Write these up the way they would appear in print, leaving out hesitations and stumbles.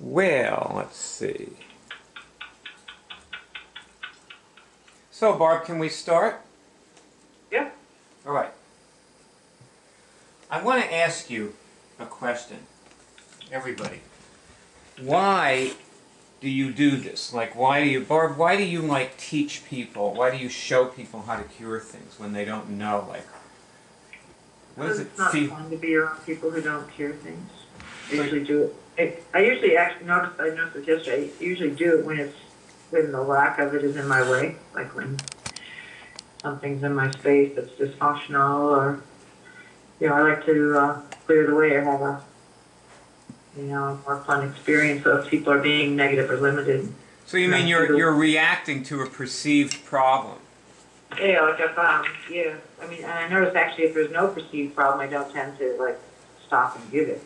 Well, let's see. So, Barb, can we start? Yeah. All right. I want to ask you a question, everybody. Why do you do this? Like, why do you, Barb, why do you, like, teach people? Why do you show people how to cure things when they don't know? Like, what does it feel? It's not fun to be around people who don't cure things. I usually do it. I usually actually noticed it yesterday. I usually do it when the lack of it is in my way, like when something's in my space that's dysfunctional, or I like to clear it away or have a more fun experience if people are being negative or limited. So you mean you're reacting to a perceived problem? Yeah, like if I mean, and I notice actually if there's no perceived problem, I don't tend to like stop and give it,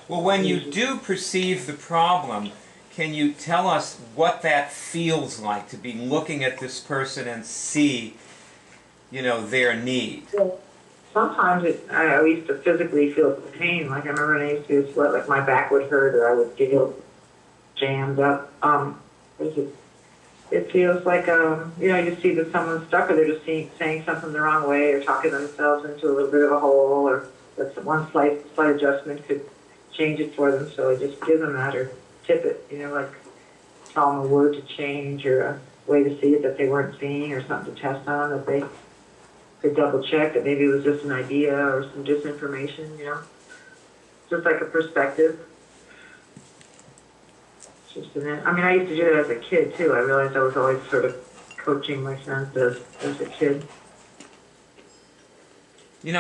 Well, when you do perceive the problem, can you tell us what that feels like to be looking at this person and see, their need? Well, sometimes I used to physically feel pain. Like I remember when I used to sweat, like my back would hurt or I would feel jammed up. It feels like, you see that someone's stuck or they're just saying something the wrong way or talking themselves into a little bit of a hole, or that one slight adjustment could change it for them. So I just give them that or tip it, like tell them a word to change or a way to see it that they weren't seeing or something to test on that they could double check that maybe it was just an idea or some disinformation, just like a perspective. I mean, I used to do it as a kid too. I realized I was always sort of coaching my sons as a kid.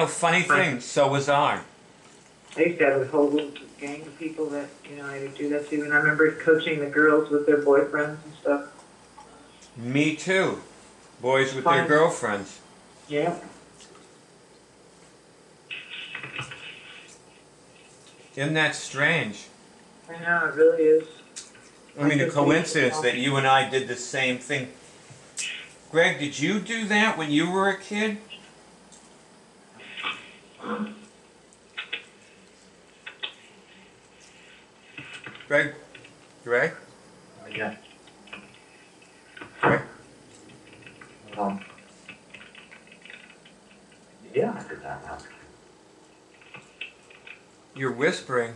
Funny thing, so was I. I used to have a whole gang of people that, I would do that to. And I remember coaching the girls with their boyfriends and stuff. Me too. Boys with their girlfriends. Yeah. Isn't that strange? I know, it really is. I mean, a coincidence that you and I did the same thing. Greg, did you do that when you were a kid? Greg? Yeah. Greg? Yeah, I did that once. You're whispering.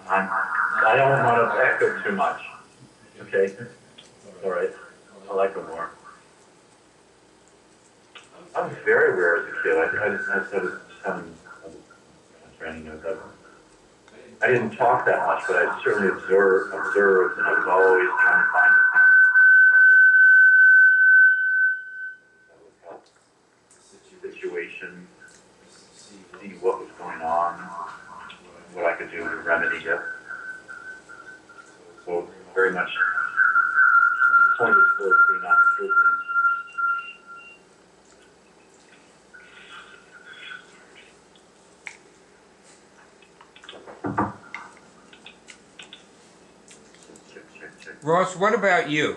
I don't want to echo too much. Okay? All right. I'll echo more. I was very rare as a kid. I started having training with that. I didn't talk that much, but I certainly observed, and I was always trying to find the things that would help the situation, see what was going on, what I could do to remedy it. So very much pointed towards being not certain. Ross, what about you?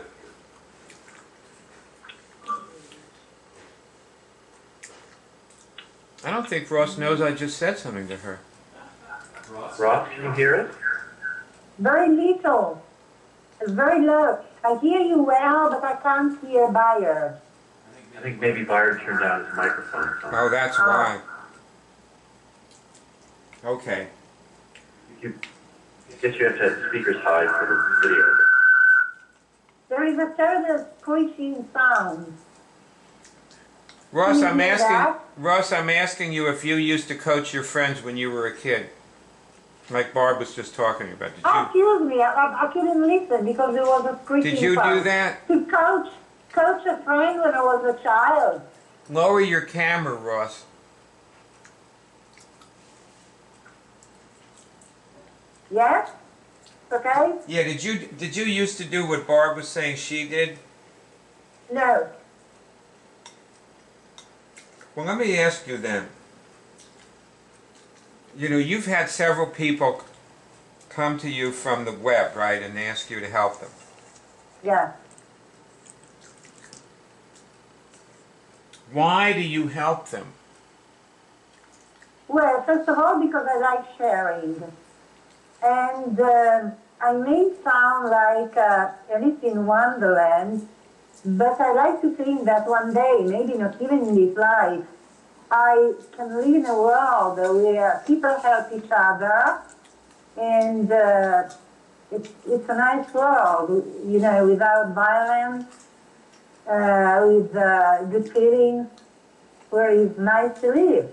I don't think Ross knows I just said something to her. Ross, can you hear it? Very little. Very low. I hear you well, but I can't hear Bayer. I think maybe Byron turned down his microphone or something. Oh, that's why. Okay. I guess you have to have speakers high for the video. There is a terrible screeching sound. Ross, Can you hear that? Ross, I'm asking you if you used to coach your friends when you were a kid, like Barb was just talking about. Did Oh, you? excuse me, I couldn't listen because there was a screeching sound. Did you do that? To coach a friend when I was a child. Lower your camera, Ross. Yes? Okay? Yeah. Did you used to do what Barb was saying she did? No. Well, let me ask you then. You've had several people come to you from the web, right, and ask you to help them. Yeah. Why do you help them? Well, first of all, because I like sharing. And I may sound like Alice in Wonderland, but I like to think that one day, maybe not even in this life, I can live in a world where people help each other, and it's a nice world, you know, without violence, with good feelings, where it's nice to live.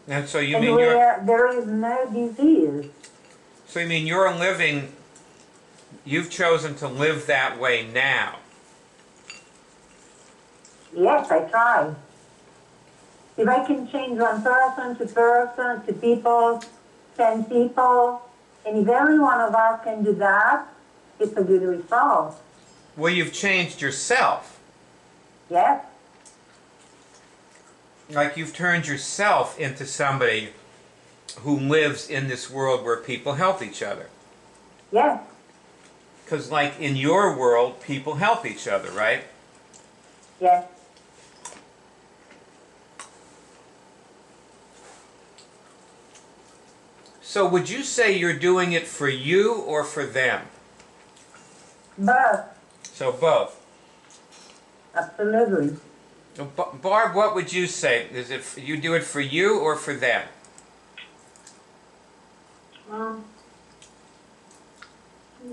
And so you And mean where there is no disease. so you mean you're living, you've chosen to live that way now. Yes, I try. If I can change one person to people, 10 people, and if every one of us can do that, it's a good result. Well, you've changed yourself. Yes, Like you've turned yourself into somebody who lives in this world where people help each other. yes, Because like in your world, people help each other, right? yes. So would you say you're doing it for you or for them? But, So both. absolutely. So, Barb, what would you say? Is it you do it for you or for them? I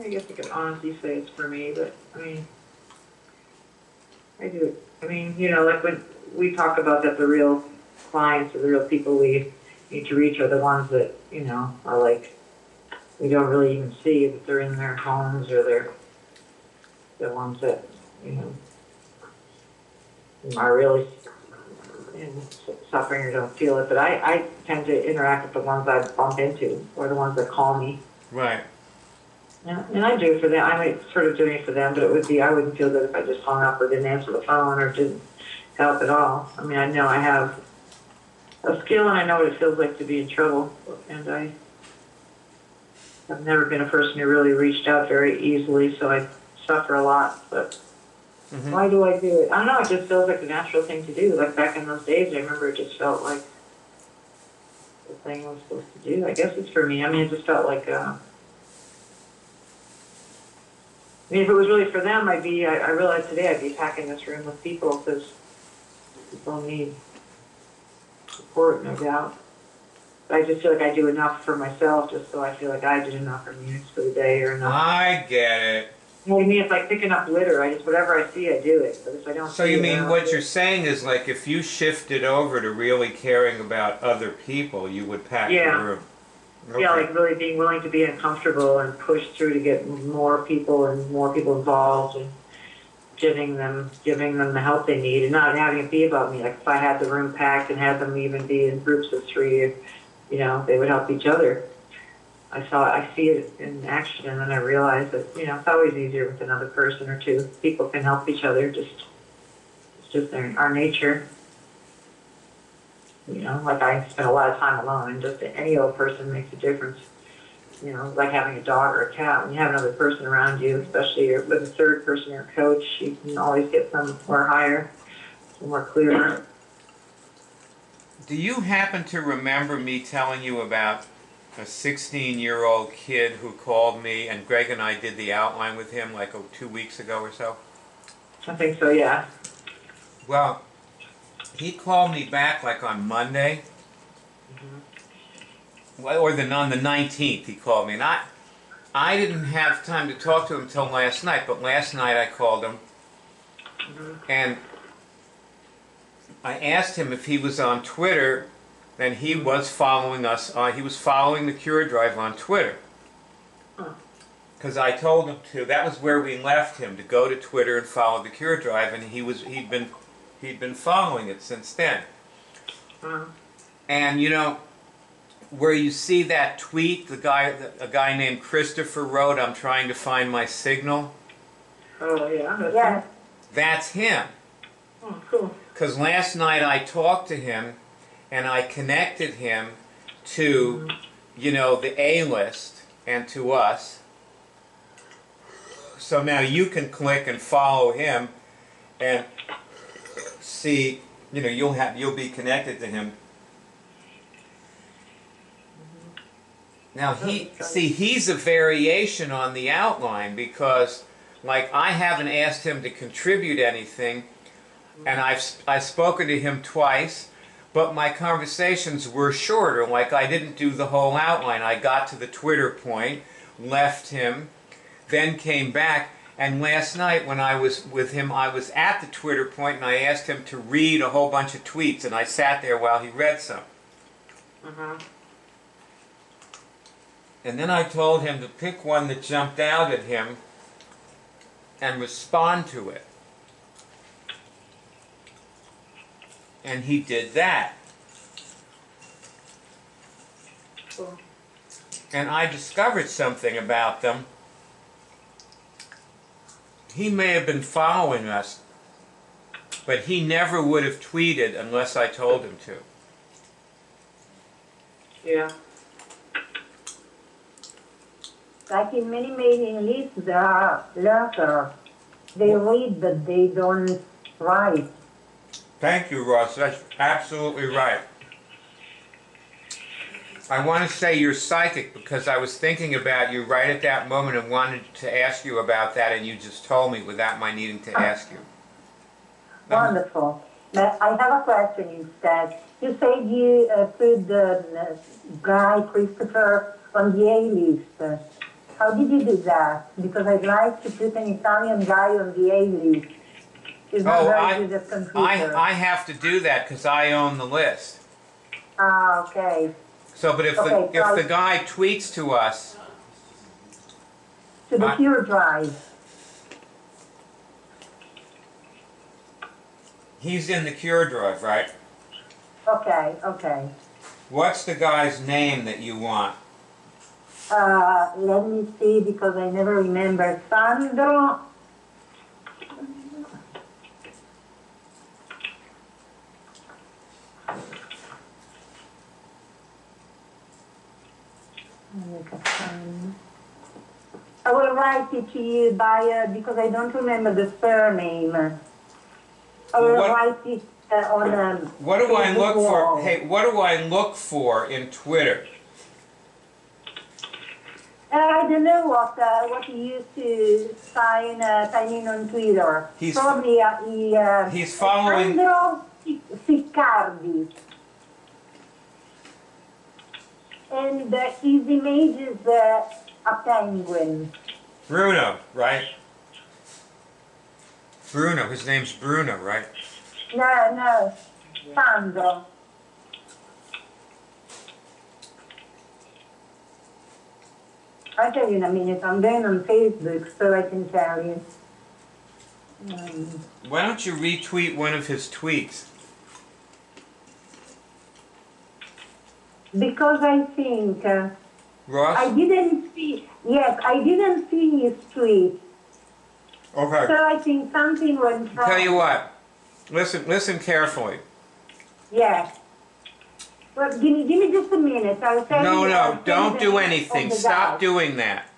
guess I could honestly say it's for me, but I mean, I do it. I mean, you know, like when we talk about that, the real clients or the real people we need to reach are the ones that, you know, are like, we don't really even see that they're in their homes, or they're the ones that, you know, are really suffering or don't feel it. But I tend to interact with the ones I bump into, or the ones that call me. Right. Yeah, and I do it for them. I'm sort of doing it for them, but it would be, I wouldn't feel good if I just hung up or didn't answer the phone or didn't help at all. I mean, I know I have a skill and I know what it feels like to be in trouble, and I've never been a person who really reached out very easily, so I suffer a lot, but why do I do it? I don't know, it just feels like the natural thing to do. Like back in those days, I remember it just felt like the thing I was supposed to do. I guess it's for me. I mean, it just felt like, I mean, if it was really for them, I realize today I'd be packing this room with people, because people need support, no doubt. But I just feel like I do enough for myself, just so I feel like I did enough for me for the day, or enough. I get it. You know what I mean? It's like picking up litter. I just, whatever I see, I do it. But if I don't So see you it, I mean don't what do you're it. saying is like if you shifted over to really caring about other people, you would pack Yeah. the room. Yeah, Okay. like really being willing to be uncomfortable and push through to get more people involved, and giving them the help they need, and not having it be about me. Like if I had the room packed and had them even be in groups of 3, you know, they would help each other. I see it in action, and then I realize that, you know, it's always easier with another person or two. People can help each other. It's just our nature. You know, like I spend a lot of time alone, and just any old person makes a difference. You know, like having a dog or a cat. When you have another person around you, especially with a third person or coach, you can always get some more higher, some more clearer. Do you happen to remember me telling you about a 16-year-old kid who called me, and Greg and I did the outline with him like 2 weeks ago or so? I think so, yeah. Well, he called me back like on Monday, well, or on the 19th he called me, and I didn't have time to talk to him until last night, but last night I called him, and I asked him if he was on Twitter, and he was following us. He was following the Cure Drive on Twitter, because I told him to. That was where we left him, to go to Twitter and follow the Cure Drive, and he'd been following it since then. And you know, where you see that tweet, a guy named Christopher wrote, "I'm trying to find my signal." Oh, yeah. Yes, That's him. Oh, cool. Because last night I talked to him, and I connected him to, you know, the A-list and to us. So now you can click and follow him, and see, you know, you'll be connected to him. Now he's a variation on the outline because, like, I haven't asked him to contribute anything, and I've spoken to him twice, but my conversations were shorter. Like, I didn't do the whole outline. I got to the Twitter point, left him, then came back, and last night when I was with him, I was at the Twitter point, and I asked him to read a whole bunch of tweets, and I sat there while he read some. And then I told him to pick one that jumped out at him and respond to it. And he did that. Cool. And I discovered something about them. He may have been following us, but he never would have tweeted unless I told him to. Yeah. Like in many mailing lists, there are letters. They read, but they don't write. Thank you, Ross. That's absolutely right. I want to say you're psychic because I was thinking about you right at that moment and wanted to ask you about that, and you just told me without my needing to ask you. Wonderful. But I have a question instead. You said you put the guy Christopher on the A-list. How did you do that? Because I'd like to put an Italian guy on the A-list. He's not very good at computer. I have to do that because I own the list. Ah, okay. So, but if the guy tweets to us, to the Pure Drive. he's in the Cure Drive, right? Okay, okay. What's the guy's name that you want? Let me see because I never remember. Sandro. I will write it to you by because I don't remember the surname. I will write it on. What do I look wall. for? Hey, what do I look for in Twitter? I don't know what he used to sign in on Twitter. Probably he's following. Sandro Siccardi. And his image is a penguin. Bruno, right? Bruno, his name's Bruno, right? No, Sandro. I'll tell you in a minute. I'm going on Facebook so I can tell you. Why don't you retweet one of his tweets? Because I think Ross? I didn't see. Yes, I didn't see his tweet. Okay. So I think something went wrong. Tell you what. Listen carefully. Yes. Well, give me just a minute. I'll tell you. No, don't do anything. Stop doing that.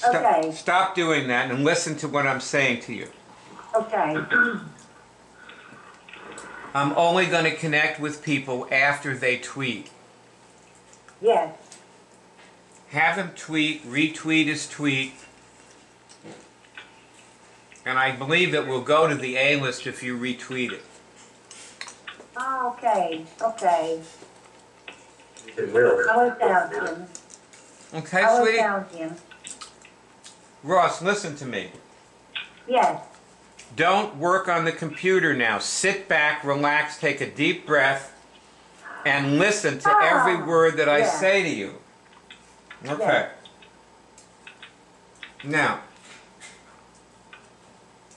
Okay. Stop doing that and listen to what I'm saying to you. Okay. I'm only going to connect with people after they tweet. Yes. Have him retweet his tweet, and I believe it will go to the A-list if you retweet it. Oh, okay. Okay. It will. I will tell him. Okay, I will sweetie? tell him. Ross, listen to me. Yes. Don't work on the computer now. Sit back, relax, take a deep breath, and listen to every word that I say to you. Okay. Now,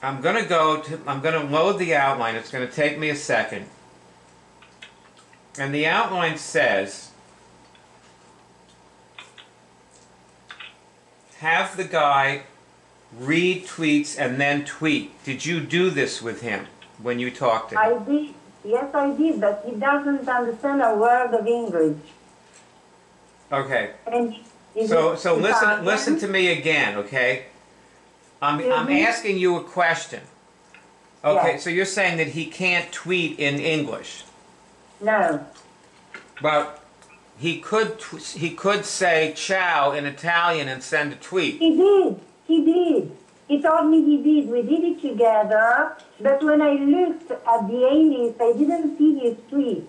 I'm going to load the outline. It's going to take me a second. And the outline says, have the guy read tweets and then tweet. Did you do this with him when you talked to him? I did. Yes, I did, but he doesn't understand a word of English. Okay. And So listen to me again, okay? I'm asking you a question. Okay, Yes. so you're saying that he can't tweet in English. No. But he could say ciao in Italian and send a tweet. He did. He did. He told me he did. We did it together. But when I looked at the A-list, I didn't see his tweet.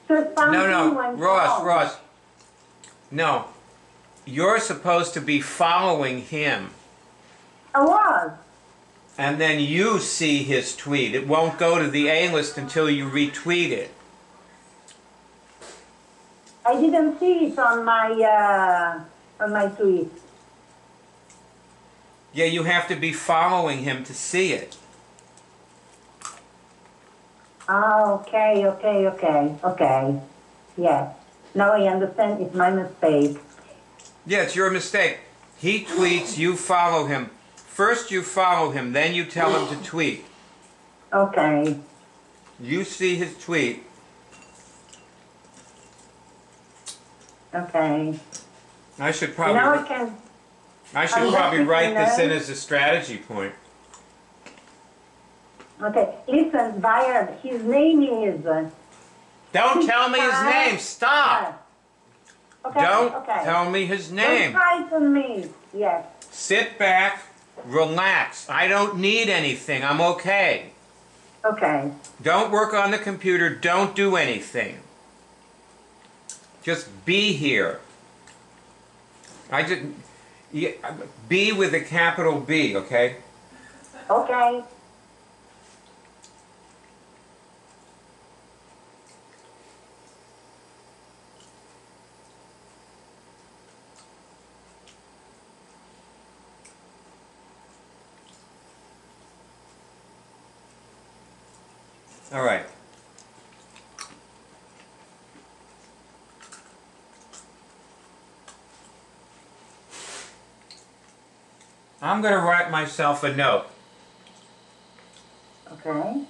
So something No, went Ross, wrong. no. You're supposed to be following him, I was. and then you see his tweet. It won't go to the A-list until you retweet it. I didn't see it on my tweet. Yeah, you have to be following him to see it. Oh, okay. Yes. Now I understand it's my mistake. Yeah, it's your mistake. He tweets, you follow him. First you follow him, then you tell him to tweet. Okay. You see his tweet. Okay. I should Now I probably can. write this in as a strategy point. Okay. Listen, Byron, his name is. Don't tell me his name. Stop. Okay. Don't okay. tell me his Don't name. frighten me. Yes. Sit back, relax. I don't need anything. I'm okay. Okay. Don't work on the computer. Don't do anything. Just be here. Be with a capital B, okay? Okay. All right. I'm going to write myself a note. Okay.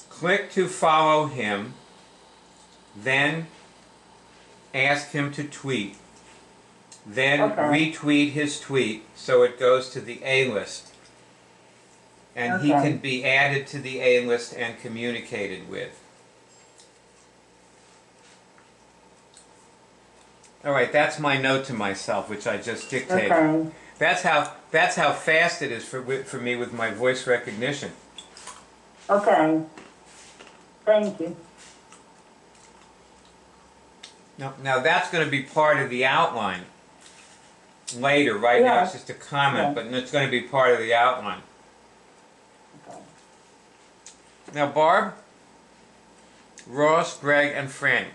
Click to follow him, then ask him to tweet. Then Okay. retweet his tweet so it goes to the A-list. And he Okay. can be added to the A-list and communicated with. All right, that's my note to myself, which I just dictated. Okay. That's how fast it is for me with my voice recognition. Okay. Thank you. Now that's going to be part of the outline later. Right now Yeah. it's just a comment, Yeah. but it's going to be part of the outline. Okay. Now, Barb, Ross, Greg, and Franny.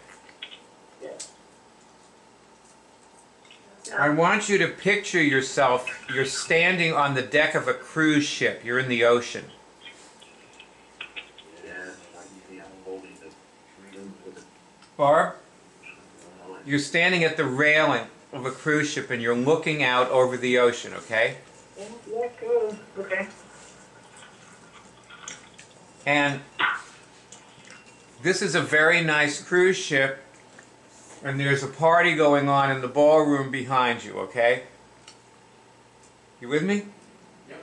I want you to picture yourself, you're standing on the deck of a cruise ship. You're in the ocean. Barb, you're standing at the railing of a cruise ship and you're looking out over the ocean, okay? Yeah, cool. Okay. And this is a very nice cruise ship, and there's a party going on in the ballroom behind you, okay? You with me?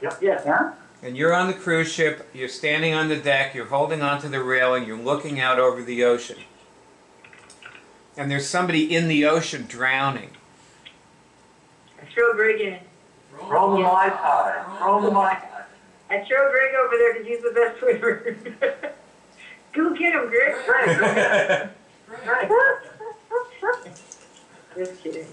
Yeah. Yeah? And you're on the cruise ship, you're standing on the deck, you're holding onto the railing, you're looking out over the ocean. And there's somebody in the ocean drowning. I throw Greg in. Throw the Mai Tai. Throw the Mai Tai. I throw Greg over there because he's the best swimmer. Go get him, Greg. Just kidding.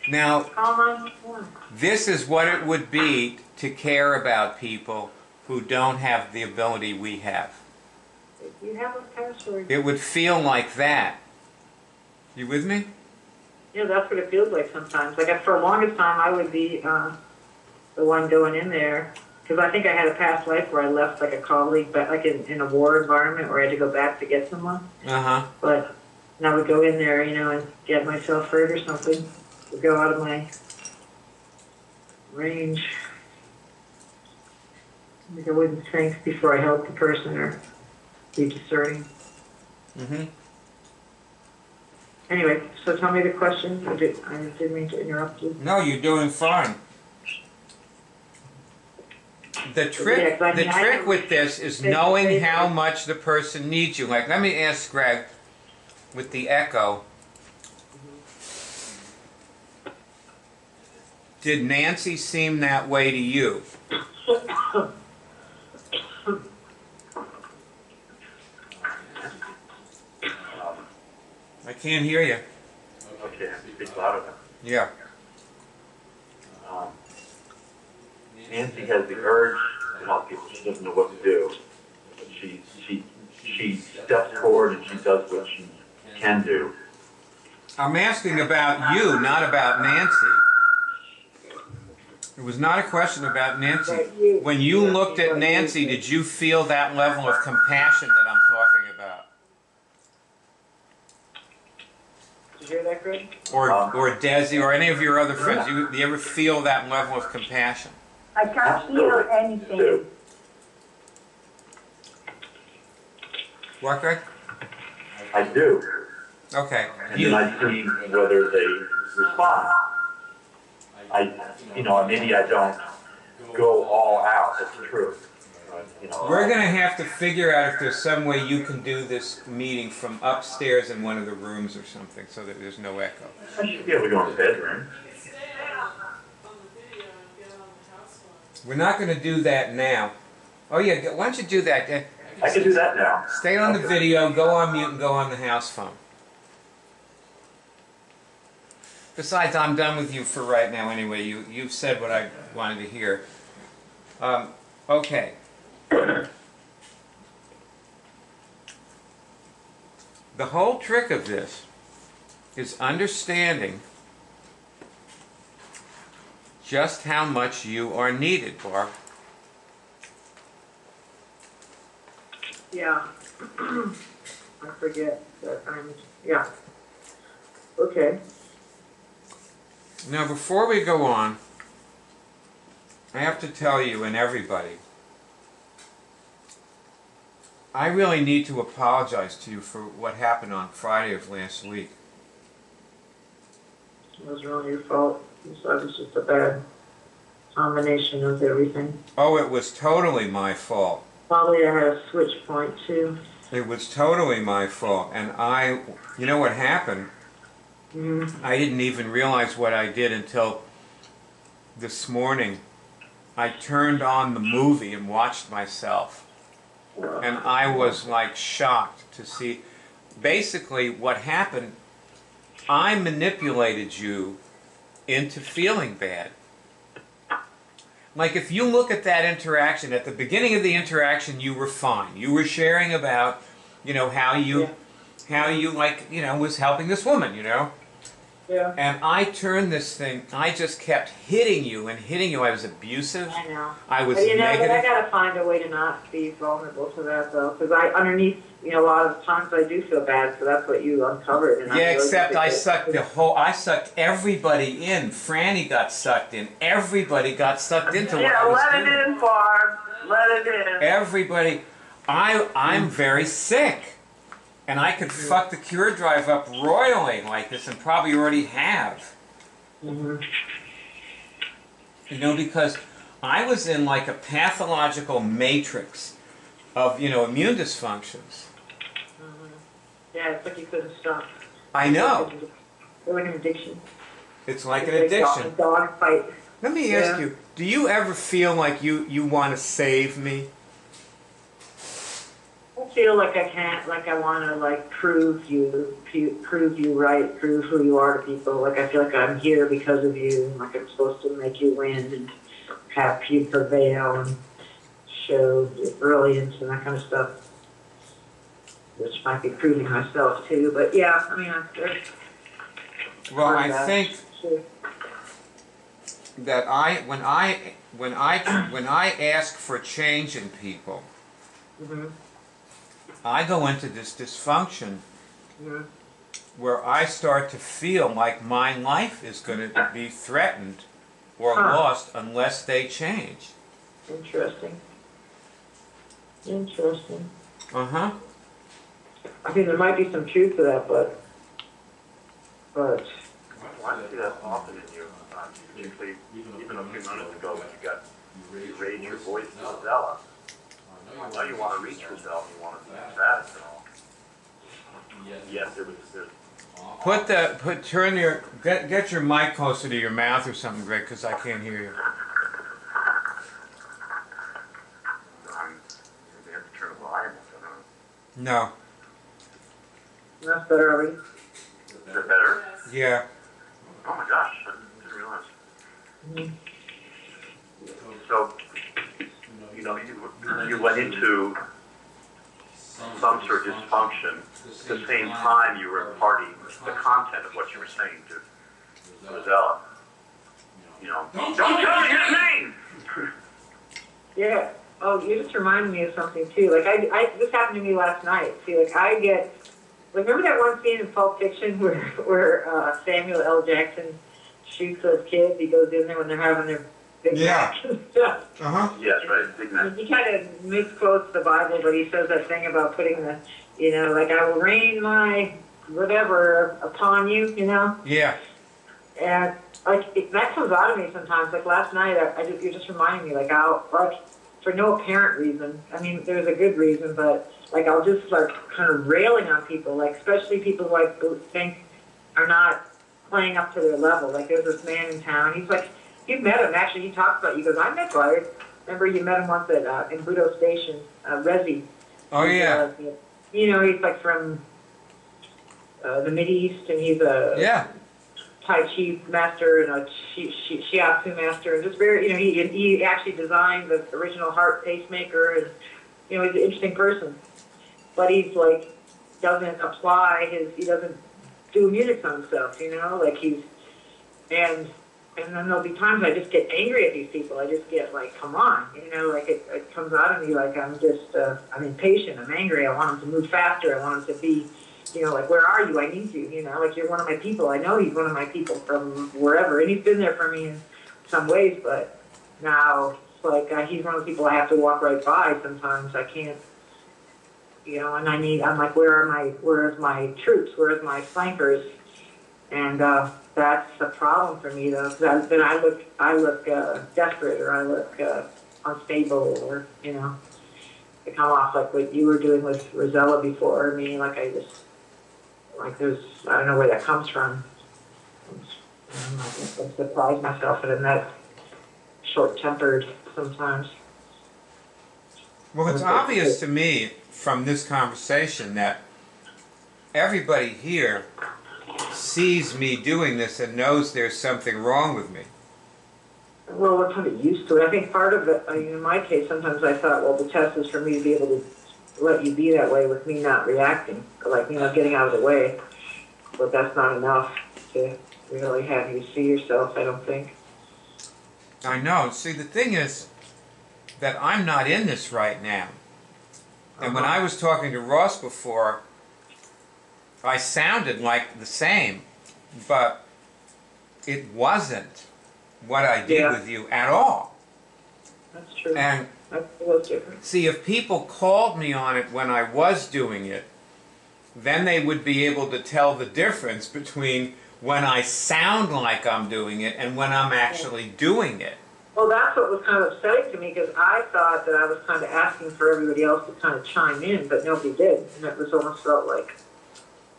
Now, Call 911. this is what it would be to care about people who don't have the ability we have. You have a password. It would feel like that. You with me? Yeah, that's what it feels like sometimes. Like for the longest time, I would be the one going in there because I think I had a past life where I left like a colleague, but like in a war environment where I had to go back to get someone. Uh-huh. But and I would go in there, and get myself hurt or something, or go out of my range. Like I wouldn't think before I helped the person or be discerning. Mm-hmm. Anyway, so tell me the question. I didn't mean to interrupt you. No, you're doing fine. the trick with this is knowing how much the person needs you. Like, let me ask Greg with the echo. Did Nancy seem that way to you? I can't hear you. Okay, I have to speak louder now. Yeah. Nancy has the urge to help people. She doesn't know what to do. But she steps forward and she does what she can do. I'm asking about you, not about Nancy. It was not a question about Nancy. When you looked at Nancy, did you feel that level of compassion that I'm talking about? Did you hear that, Greg? Or Desi, or any of your other friends? Do you ever feel that level of compassion? I can't feel anything. What, Greg? I do. Okay. And then I see whether they respond. Maybe I don't go all out. That's true. We're going to have to figure out if there's some way you can do this meeting from upstairs in one of the rooms or something, so that there's no echo. I should be able to go in the bedroom. We're not going to do that now. Oh yeah, why don't you do that? I can do that now. Stay on the video, go on mute, and go on the house phone. Besides, I'm done with you for right now anyway. You've said what I wanted to hear. Okay. The whole trick of this is understanding just how much you are needed, Barb. Yeah. I forget that yeah. Okay. Now, before we go on, I have to tell you and everybody, I really need to apologize to you for what happened on Friday of last week. It was really your fault. It was just a bad combination of everything. Oh, it was totally my fault. Probably I had a switch point too. It was totally my fault. And you know what happened? I didn't even realize what I did until this morning. I turned on the movie and watched myself. And I was like shocked to see. Basically what happened, I manipulated you into feeling bad. Like if you look at that interaction, at the beginning of the interaction you were fine. You were sharing about, how you was helping this woman, Yeah. And I turned this thing, I just kept hitting you and hitting you. I was abusive. I know. I was but, negative. But I gotta find a way to not be vulnerable to that though, because underneath, a lot of times I do feel bad, so that's what you uncovered. And yeah, except I sucked everybody in. Franny got sucked in. Everybody got sucked into what I was let doing. it in, Barb. Let it in. Everybody. I'm very sick. And I could fuck the Cure Drive up royally like this, and probably already have. Because I was in like a pathological matrix of, immune dysfunctions. Yeah, it's like you couldn't stop. I know. It's like an addiction. It's like an addiction. Dog fight. Let me ask you, do you ever feel like you want to save me? I feel like I can't, like I want to prove you right, prove who you are to people. Like I feel like I'm here because of you, like I'm supposed to make you win and have you prevail and show brilliance and that kind of stuff. Which might be proving myself too, but yeah, well, I think that when I ask for change in people, I go into this dysfunction where I start to feel like my life is going to be threatened or lost unless they change. Interesting. Uh-huh. I mean, there might be some truth to that, but why do you see that often in you? Particularly, even a few minutes ago when you got raise your voice to Rosella. I know you want to reach Rosella, you want to be emphatic and all. Yes, get your mic closer to your mouth or something, Greg, because I can't hear you. They have to turn the volume up. No. That's better already. Is it better? Yeah. Oh my gosh, I didn't realize. So, you went into some sort of dysfunction. At the same time, you were imparting the content of what you were saying to Rosella. Don't tell me his name! Yeah. Oh, you just reminded me of something too. Like this happened to me last night. See, like I get, like, remember that one scene in Pulp Fiction where Samuel L. Jackson shoots those kids? He goes in there when they're having their big match and stuff. Yes, right. Big man. He kind of misquotes the Bible, but he says that thing about putting the, like, I will rain my whatever upon you, Yeah. And like that comes out of me sometimes. Like last night, you're just reminding me, like, for no apparent reason. I mean, there's a good reason, but like I'll just like kind of railing on people, like especially people who I think are not playing up to their level. Like there's this man in town. He's like, you've met him actually. He talks about you. He goes, I met Bart. Remember you met him once at in Budo Station, Resi. Oh yeah. He's like from the Mideast, and he's a Tai Chi master and a Shiatsu master, and just very, he actually designed the original heart pacemaker, and he's an interesting person. But he's like doesn't apply he doesn't do music on himself, like and then there'll be times I just get angry at these people. I just get like, come on, like it comes out of me like I'm just I'm impatient, I'm angry, I want him to move faster, I want him to be, like, where are you? I need you, like you're one of my people. I know he's one of my people from wherever, and he's been there for me in some ways, but now it's like he's one of the people I have to walk right by sometimes. I can't, and I'm like, where's my troops? Where's my flankers? And that's a problem for me, though, because then I look desperate, or I look unstable, or, I come off like what you were doing with Rosella before. I mean, like I don't know where that comes from. I surprise myself that I'm that short-tempered sometimes. Well, it's obvious to me from this conversation that everybody here sees me doing this and knows there's something wrong with me. Well, we're kind of used to it. I think part of it, in my case, sometimes I thought, well, the test is for me to be able to let you be that way with me not reacting, like, getting out of the way. But that's not enough to really have you see yourself, I don't think. I know. See, the thing is that I'm not in this right now. And when I was talking to Ross before, I sounded like the same, but it wasn't what I did with you at all. That's true. And that was different. See, if people called me on it when I was doing it, then they would be able to tell the difference between when I sound like I'm doing it and when I'm actually doing it. Well, that's what was kind of upsetting to me, because I thought that I was kind of asking for everybody else to kind of chime in, but nobody did. And it was almost felt like...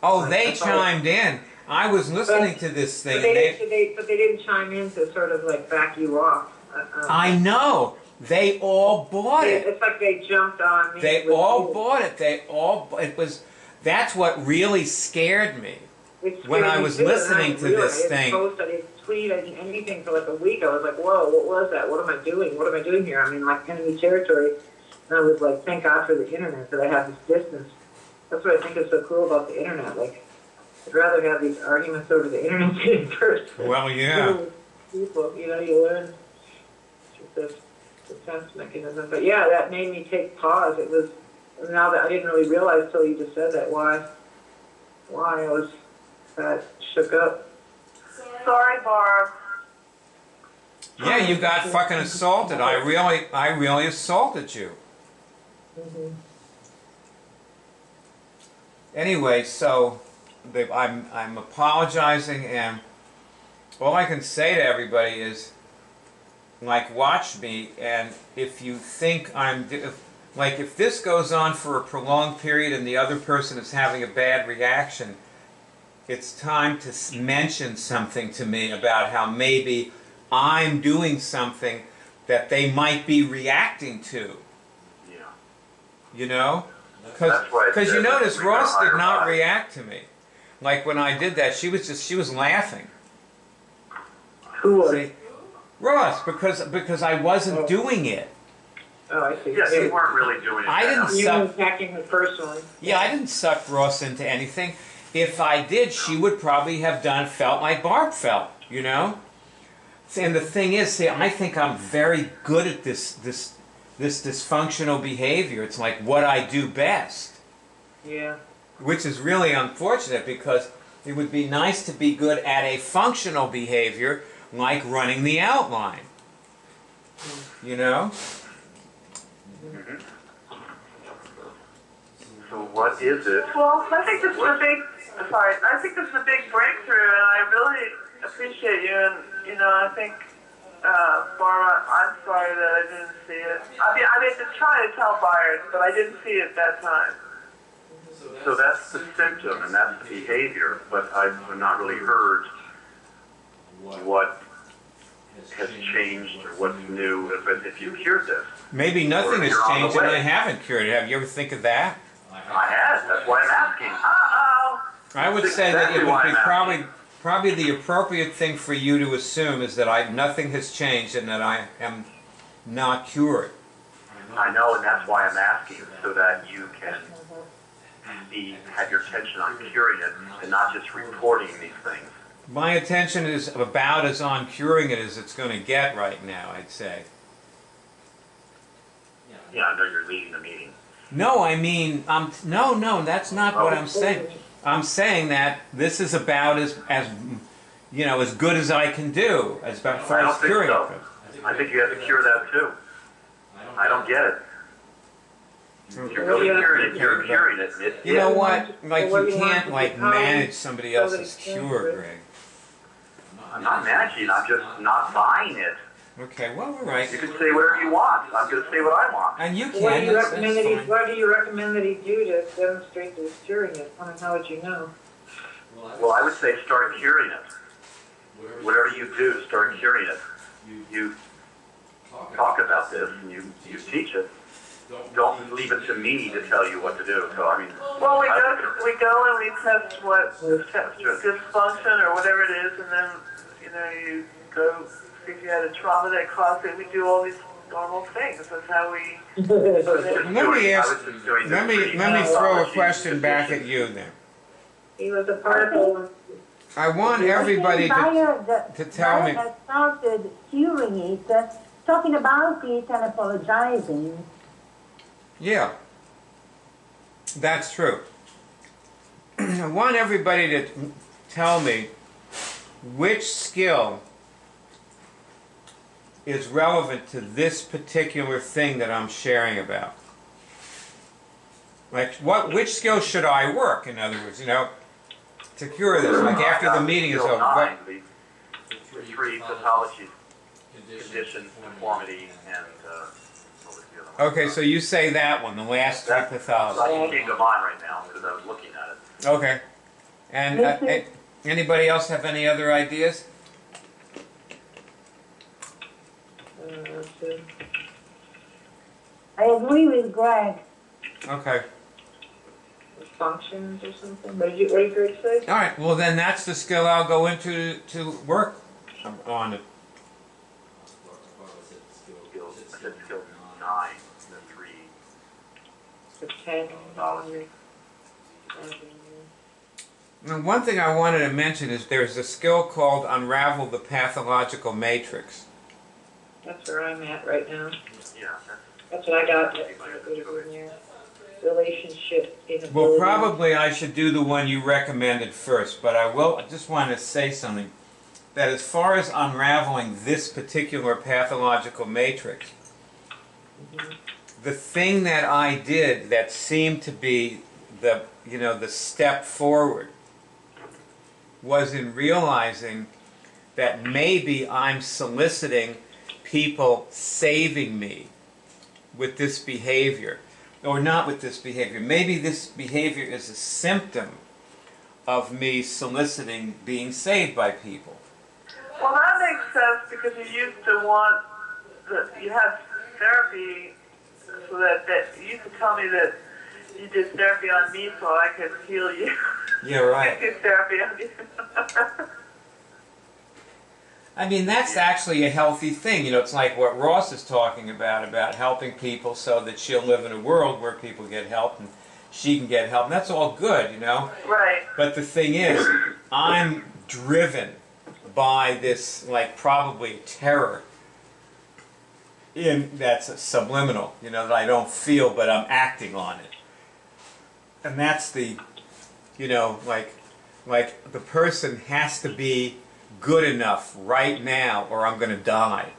Oh, they chimed in. I was listening to this thing. But they didn't chime in to sort of like back you off. I know. They all bought it. It's like they jumped on me. They all bought it. That's what really scared me. When I was listening to this thing. I didn't tweet, I didn't anything for like a week. I was like, whoa, what was that? What am I doing? What am I doing here? I mean, like enemy territory. And I was like, thank God for the internet that I have this distance. That's what I think is so cool about the internet. Like, I'd rather have these arguments over the internet than in person. Well, yeah. People, you learn this defense mechanism. But yeah, that made me take pause. It was, now that I didn't really realize till you just said that, why I was that shook up. Sorry, Barb. Yeah, you got fucking assaulted. I really assaulted you. Mm-hmm. Anyway, so I'm apologizing, and all I can say to everybody is, like watch me, and if you think like if this goes on for a prolonged period and the other person is having a bad reaction, it's time to mention something to me about how maybe I'm doing something that they might be reacting to. Yeah. You know? That's why I Because you said notice we got Ross did higher not body. react to me. Like when I did that, she was laughing. Who was? See? Ross, because I wasn't doing it. Oh, I see. Yeah, you weren't really doing it. I didn't now. You suck- were attacking her personally. Yeah, I didn't suck Ross into anything. If I did, she would probably have felt like Barb felt, you know? And the thing is, see, I think I'm very good at this dysfunctional behavior. It's like what I do best. Yeah. Which is really unfortunate because it would be nice to be good at a functional behavior like running the outline. You know? So what is it? Well, I think this is a big, I think this is a big breakthrough, and I really appreciate you, and, you know, I think, Barbara, I'm sorry that I didn't see it. I mean, I've been trying to tell buyers, but I didn't see it that time. So that's the symptom and that's the behavior, but I've not really heard what has changed or what's new if you cured this. Maybe nothing has You're on the changed and way. I haven't cured it. Have you ever think of that? I have. That's why I'm asking. Uh-oh. I would That's say that it exactly would why be I'm probably the appropriate thing for you to assume is that nothing has changed and that I am not cured. I know, and that's why I'm asking, so that you can have your attention on curing it and not just reporting these things. My attention is about as on curing it as it's going to get right now, I'd say. Yeah, I know you're leading the meeting. No, I mean, no, that's not what I'm saying. I'm saying that this is about as you know, as good as I can do as far I don't as think curing so. it. I think you have to cure that too. I don't get it. goes. You're really curing it. You're curing it. It You know is. what? Like Well, what you do you want can't to like become manage somebody so that else's it's cure, dangerous? Greg. I'm not managing. I'm just not buying it. Okay, well, all right. You can say whatever you want. I'm going to say what I want. And you can. What do you that's recommend that he? fine. What do you recommend that he do to demonstrate that he's curing it? I mean, how would you know? Well, I would say start curing it. Whatever you do, start curing it. You talk about this and you teach it. Don't leave it to me to tell you what to do. So I mean, Well, we go and we test what dysfunction or whatever it is, and then, you know, you go see if you had a trauma that caused it. We do all these normal things. That's how we. Let me ask. I was just doing Let the me throw a pre- question back at you then. He was a part of I want everybody to tell me. Has started curing it, talking about it and apologizing. Yeah, that's true. I want everybody to tell me which skill is relevant to this particular thing that I'm sharing about. Like, which skill should I work? In other words, you know, to cure this. Like after the meeting is over. What? The three pathologies: condition, deformity, and what was the other one? Okay, so you say that one, the last three That pathologies. came to mind right now because I was looking at it. Okay. And anybody else have any other ideas? I agree with Greg. Okay. functions or something. What did you Greg say? All right. Well, then that's the skill I'll go into to work on it. I said skill 9, the 3. The 10. Now, one thing I wanted to mention is there's a skill called Unravel the Pathological Matrix. That's where I'm at right now. Yeah, That's what I got. Relationship inability. Well, probably I should do the one you recommended first, but I just want to say something. That as far as unraveling this particular pathological matrix, the thing that I did that seemed to be the step forward was in realizing that maybe I'm soliciting people saving me with this behavior, or not with this behavior. Maybe this behavior is a symptom of me soliciting being saved by people. Well, that makes sense because you used to want that you had therapy, so that you used to tell me that you did therapy on me so I could heal you. Yeah, right. I did therapy on you. I mean, that's actually a healthy thing. You know, it's like what Ross is talking about helping people so that she'll live in a world where people get help and she can get help. And that's all good, you know? Right. But the thing is, I'm driven by this, like, probably terror that's subliminal, you know, that I don't feel, but I'm acting on it. And that's the, you know, like the person has to be good enough right now or I'm going to die.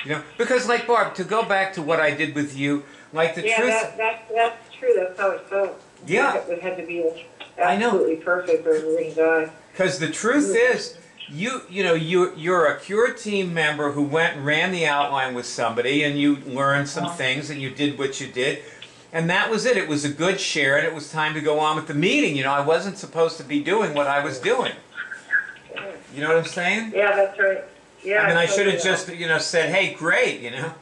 You know, because like Barb, to go back to what I did with you, like the truth. Yeah, that's true. That's how it felt. Yeah. It had to be I know. absolutely perfect or you're going to die. Because the truth is, you're a Cure team member who went and ran the outline with somebody, and you learned some things, and you did what you did, and that was it. It was a good share, and it was time to go on with the meeting. You know, I wasn't supposed to be doing what I was doing. You know what I'm saying? Yeah, that's right. Yeah. I mean, I should have totally. just, you know, said, "Hey, great," you know.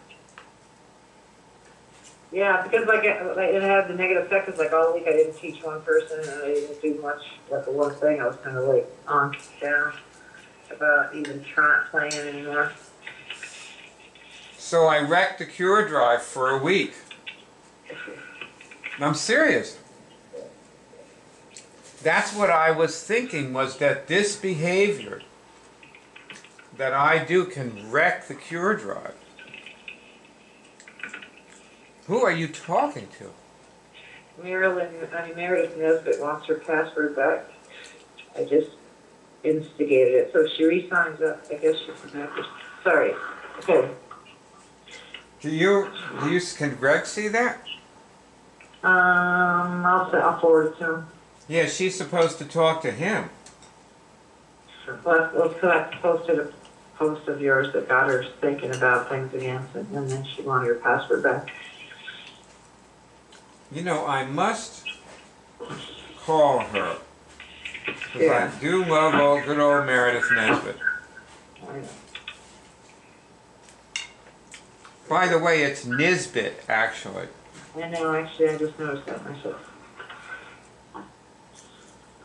Yeah, because like it had the negative effect. It's like all week I didn't teach one person, and I didn't do much. Like the one thing, I was kind of like on down about even playing anymore. So I wrecked the Cure drive for a week. I'm serious. That's what I was thinking, was that this behavior that I do can wreck the Cure drive. Who are you talking to? Meredith Nesbitt wants her password back. I just instigated it, so she re-signs up. I guess she's back. Sorry. Okay. Can Greg see that? I'll forward it to him. Yeah, she's supposed to talk to him. Let's posted a post of yours that got her thinking about things again, and then she wanted her password back. You know, I must call her. Because Yeah. I do love old good old Meredith Nesbitt. I know. By the way, it's Nisbet, actually. I know, actually, I just noticed that myself.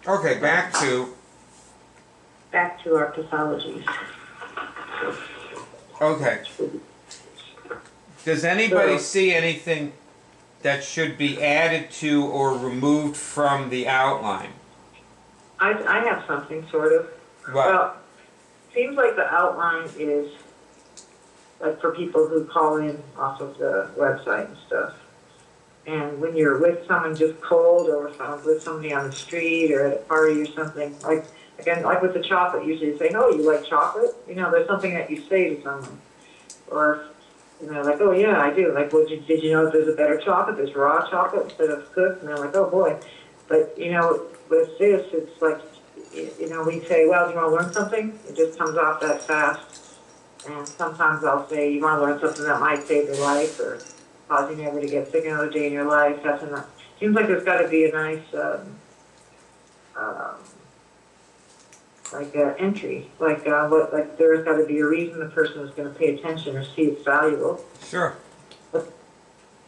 Okay, back to our pathologies. okay. Does anybody So- see anything that should be added to or removed from the outline? I have something, sort of. What? Well, seems like the outline is like for people who call in off of the website and stuff. And when you're with someone just cold, or with somebody on the street or at a party or something, like again, like with the chocolate, usually you say, "Oh, you like chocolate?" You know, there's something that you say to someone, or you know, like, "Oh yeah, I do." Like, did you know there's a better chocolate? There's raw chocolate instead of cooked, and they're like, "Oh boy." But you know, with this, it's like, you know, we say, "Well, do you want to learn something?" It just comes off that fast. And sometimes I'll say, "You want to learn something that might save your life or cause you never to get sick another day in your life." That's enough. Seems like there's got to be a nice, entry. Like there's got to be a reason the person is going to pay attention or see it's valuable. Sure.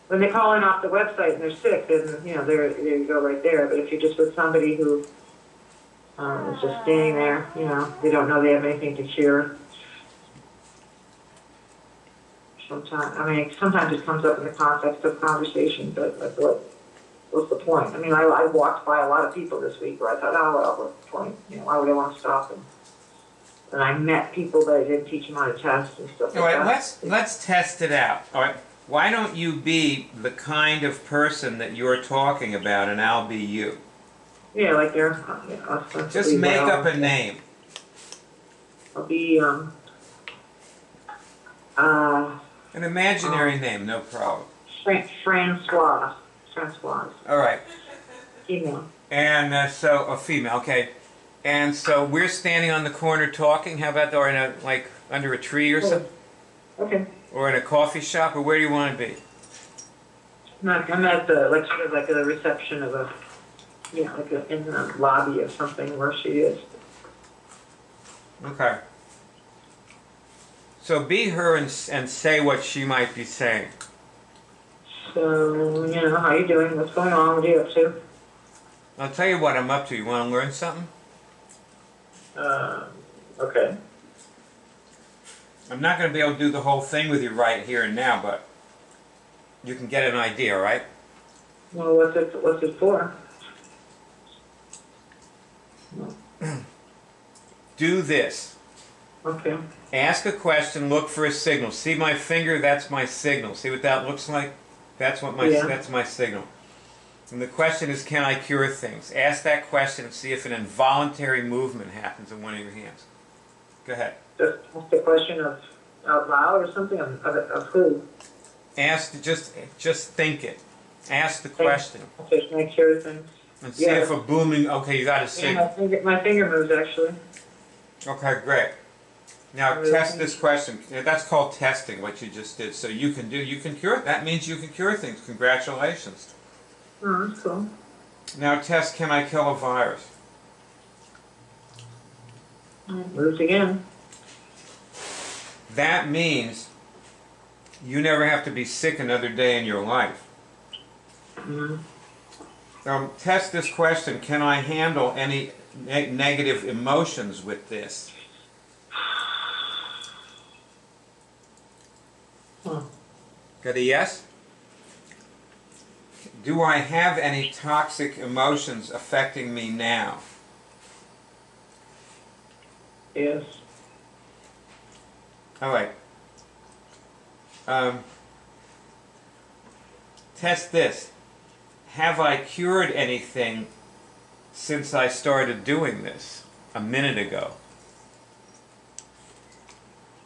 When they call in off the website and they're sick, then you know there you go right there. But if you're just with somebody who is just standing there, you know, they don't know they have anything to share. Sometimes it comes up in the context of conversation, but like, what's the point? I mean, I walked by a lot of people this week where I thought, oh, well, what's the point? You know, why would I want to stop them? And I met people, but I didn't teach them how to test and stuff All like right, that. let's test it out. All right. Why don't you be the kind of person that you're talking about, and I'll be you? Yeah, like they're Just make up a name. I'll be An imaginary name, no problem. Francoise. All right. Female. And so a female, okay. And so we're standing on the corner talking. How about, or in like under a tree or something? Okay. Or in a coffee shop, or where do you want to be? I'm at the, like, sort of like the reception of a, like in the lobby of something where she is. Okay. So be her and say what she might be saying. So, how you doing? What's going on? What are you up to? I'll tell you what I'm up to. You want to learn something? Okay. I'm not going to be able to do the whole thing with you right here and now, but you can get an idea, right? Well, what's it for? Do this. Okay. Ask a question, look for a signal. See my finger? That's my signal. See what that looks like? That's my signal. And the question is, can I cure things? Ask that question and see if an involuntary movement happens in one of your hands. Go ahead. Just ask the question of out loud or something of who? Ask, just think it. Ask the question. Okay, can I cure things? And see if a booming, okay, you got a signal. Yeah, my finger moves actually. Okay, great. Now test this question. That's called testing, what you just did. So you can cure it. That means you can cure things. Congratulations. Oh, that's cool. Now test, can I kill a virus? Moves again. That means you never have to be sick another day in your life. Mm-hmm. Test this question, can I handle any negative emotions with this? Huh. Got a yes? Do I have any toxic emotions affecting me now? Yes. All right. Test this. Have I cured anything since I started doing this a minute ago?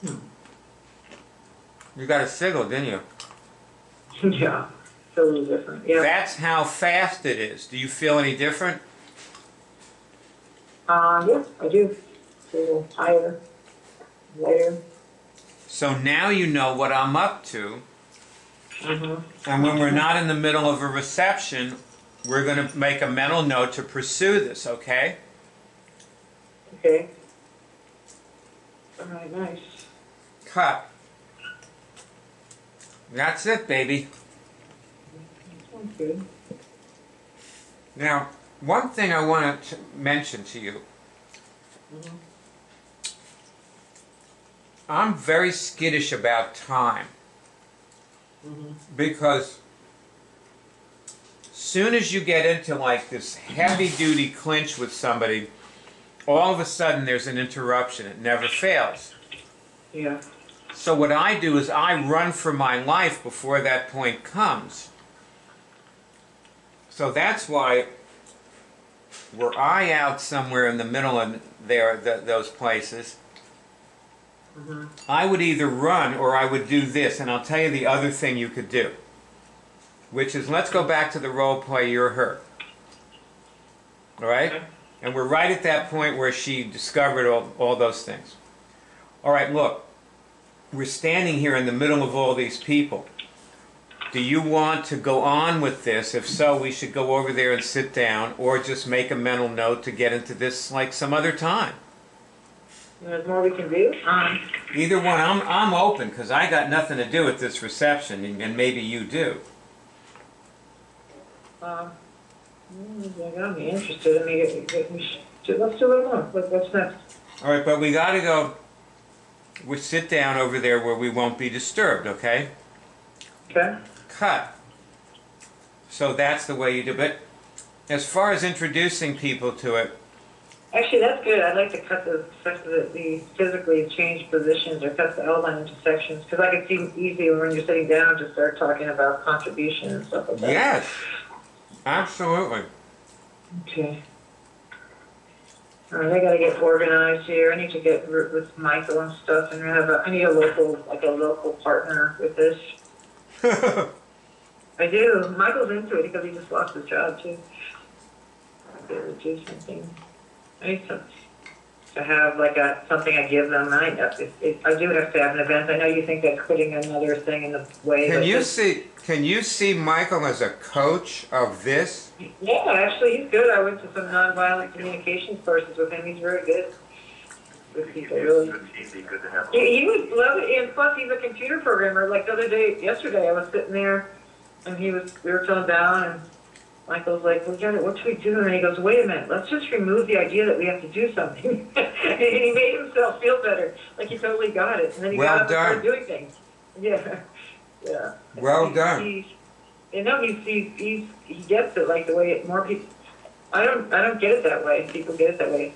You got a signal, didn't you? Yeah. Totally different. Yeah. That's how fast it is. Do you feel any different? Yeah, I do. It's a little higher, lighter. So now you know what I'm up to. Mm-hmm. And when we're not in the middle of a reception, we're going to make a mental note to pursue this, okay? Okay. All right, nice. Cut. That's it, baby. Sounds good. Now, one thing I want to mention to you. Mm-hmm. I'm very skittish about time. Mm-hmm. Because soon as you get into like this heavy-duty clinch with somebody, all of a sudden there's an interruption. It never fails. Yeah. So what I do is I run for my life before that point comes. So that's why were I out somewhere in the middle of those places, Mm-hmm. I would either run or I would do this. And I'll tell you the other thing you could do, which is, let's go back to the role play, you're her. All right? Okay. And we're right at that point where she discovered all those things. All right, look. We're standing here in the middle of all these people. Do you want to go on with this? If so, we should go over there and sit down, or just make a mental note to get into this like some other time. There's more we can do. Either one. I'm open because I got nothing to do with this reception, and maybe you do. I got me interested. I mean, let's do a little more. What's next? All right, but we got to go. We sit down over there where we won't be disturbed. Okay? Okay. Cut. So that's the way you do it. As far as introducing people to it, Actually, that's good. I'd like to cut the physically changed positions or cut the outline into sections because I could see easy when you're sitting down to start talking about contribution and stuff like that. yes, absolutely. Okay. All right, I gotta get organized here. I need to get with Michael and stuff, and I need a local partner with this. I do. Michael's into it because he just lost his job too. I'll be able to do something. I need some to have like something I give them. I do have to have an event. I know you think that's putting another thing in the way. Can you see Michael as a coach of this? Yeah, actually, he's good. I went to some nonviolent communications courses with him. He's very good. Good people, really. Good to have. He was lovely, and plus he's a computer programmer. Like the other day, yesterday, I was sitting there, and we were filling down, and Michael's like, "What should we do?" And he goes, "Wait a minute, let's just remove the idea that we have to do something." And he made himself feel better, like he totally got it. And then he got up and started doing things. Yeah, yeah. Well done. He gets it like the way more people. I don't get it that way. People get it that way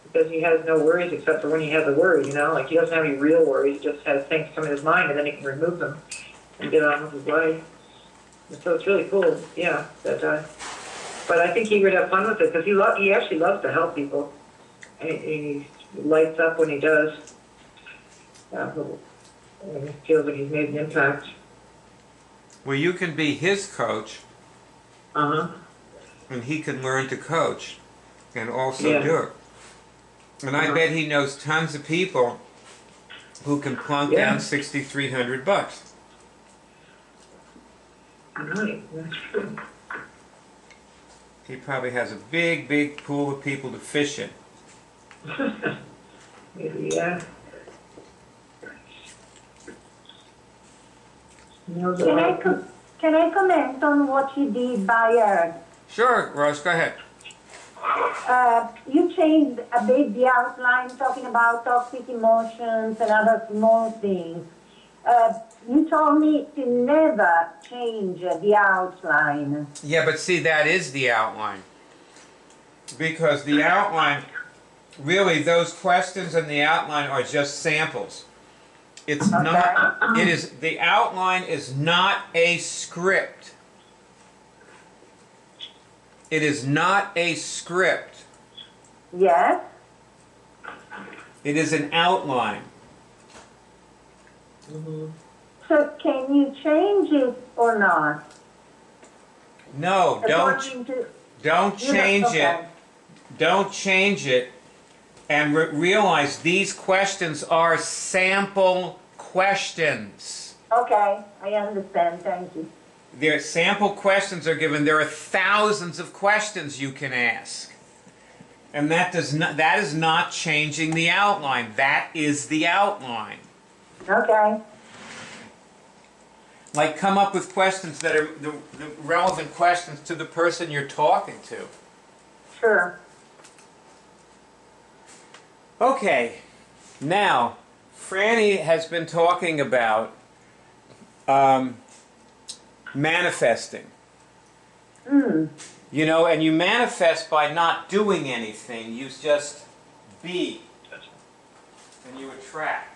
because he has no worries except for when he has a worry. You know, like he doesn't have any real worries. He just has things come in his mind, and then he can remove them and get on with his life. So it's really cool, yeah. But I think he would have fun with it because he actually loves to help people, and he lights up when he does. He feels like he's made an impact. Well, you can be his coach, and he can learn to coach, and also do it. And I bet he knows tons of people who can plunk down $6,300. Right, that's true. He probably has a big, big pool of people to fish in. Maybe, yeah. Can I comment on what you did by Eric? Sure, Rose, go ahead. You changed a bit the outline, talking about toxic emotions and other small things. You told me to never change the outline. Yeah, but see, that is the outline. Because the outline, really, those questions in the outline are just samples. It's not, the outline is not a script. It is not a script. Yes. It is an outline. So can you change it or not? No, don't change it. Don't change it. And realize these questions are sample questions. Okay, I understand. Thank you. Their sample questions are given. There are thousands of questions you can ask. And that is not changing the outline. That is the outline. Okay. Like, come up with questions that are the relevant questions to the person you're talking to. Sure. Okay, now, Franny has been talking about manifesting. You know, and you manifest by not doing anything. You just be. And you attract.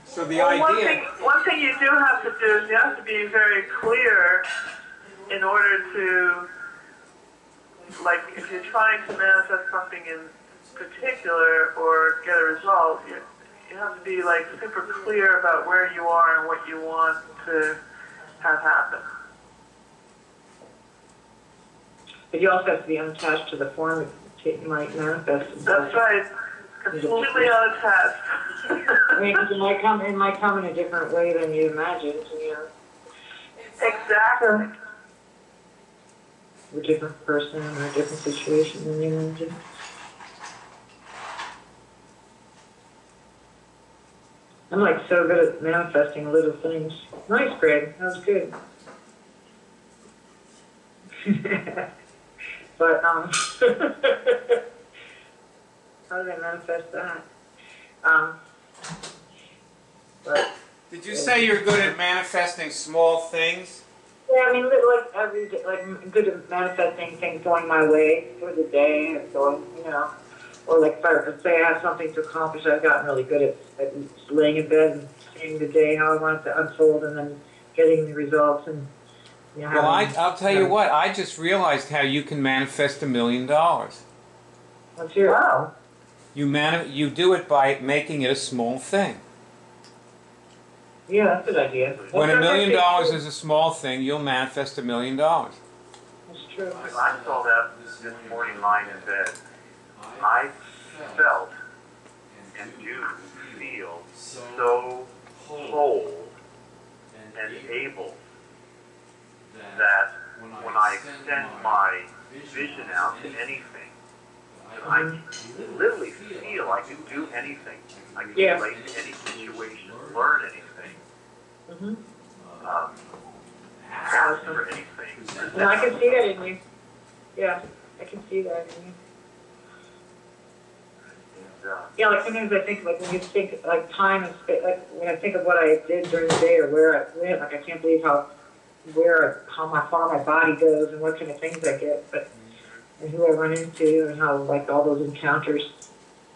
So the idea... One thing you do have to do is you have to be very clear in order to, like, if you're trying to manifest something in particular or get a result, you have to be, like, super clear about where you are and what you want to have happen. But you also have to be unattached to the form it might manifest itself. That's right. Completely unattached. I mean, it might come in a different way than you imagined, you know. Exactly. A different person or a different situation than you imagined. I'm like so good at manifesting little things. Nice, Greg. That was good. But how did I manifest that? But Did you say you're good at manifesting small things? yeah, I mean, like every day, like good at manifesting things going my way through the day and going, you know, or like if I say I have something to accomplish, I've gotten really good at laying in bed and seeing the day how I want it to unfold, and then getting the results and. You know, Well, I'll tell you what. I just realized how you can manifest $1 million. Let's hear it. You do it by making it a small thing. Yeah, that's a good idea. When $1 That's million actually- is a small thing, you'll manifest $1 million. That's true. I saw that this morning lying in bed. I felt and do feel so whole and able that when I extend my vision out to anything, I literally feel I can do anything. I can Yeah. relate to any situation, learn anything, Mm-hmm. master anything. No, I can see that in you. Yeah, I can see that in you. And, Yeah, like sometimes I think, like when you think, like time and space, like when I think of what I did during the day or where I went, like I can't believe how far my body goes and what kind of things I get, but and who I run into and how like all those encounters.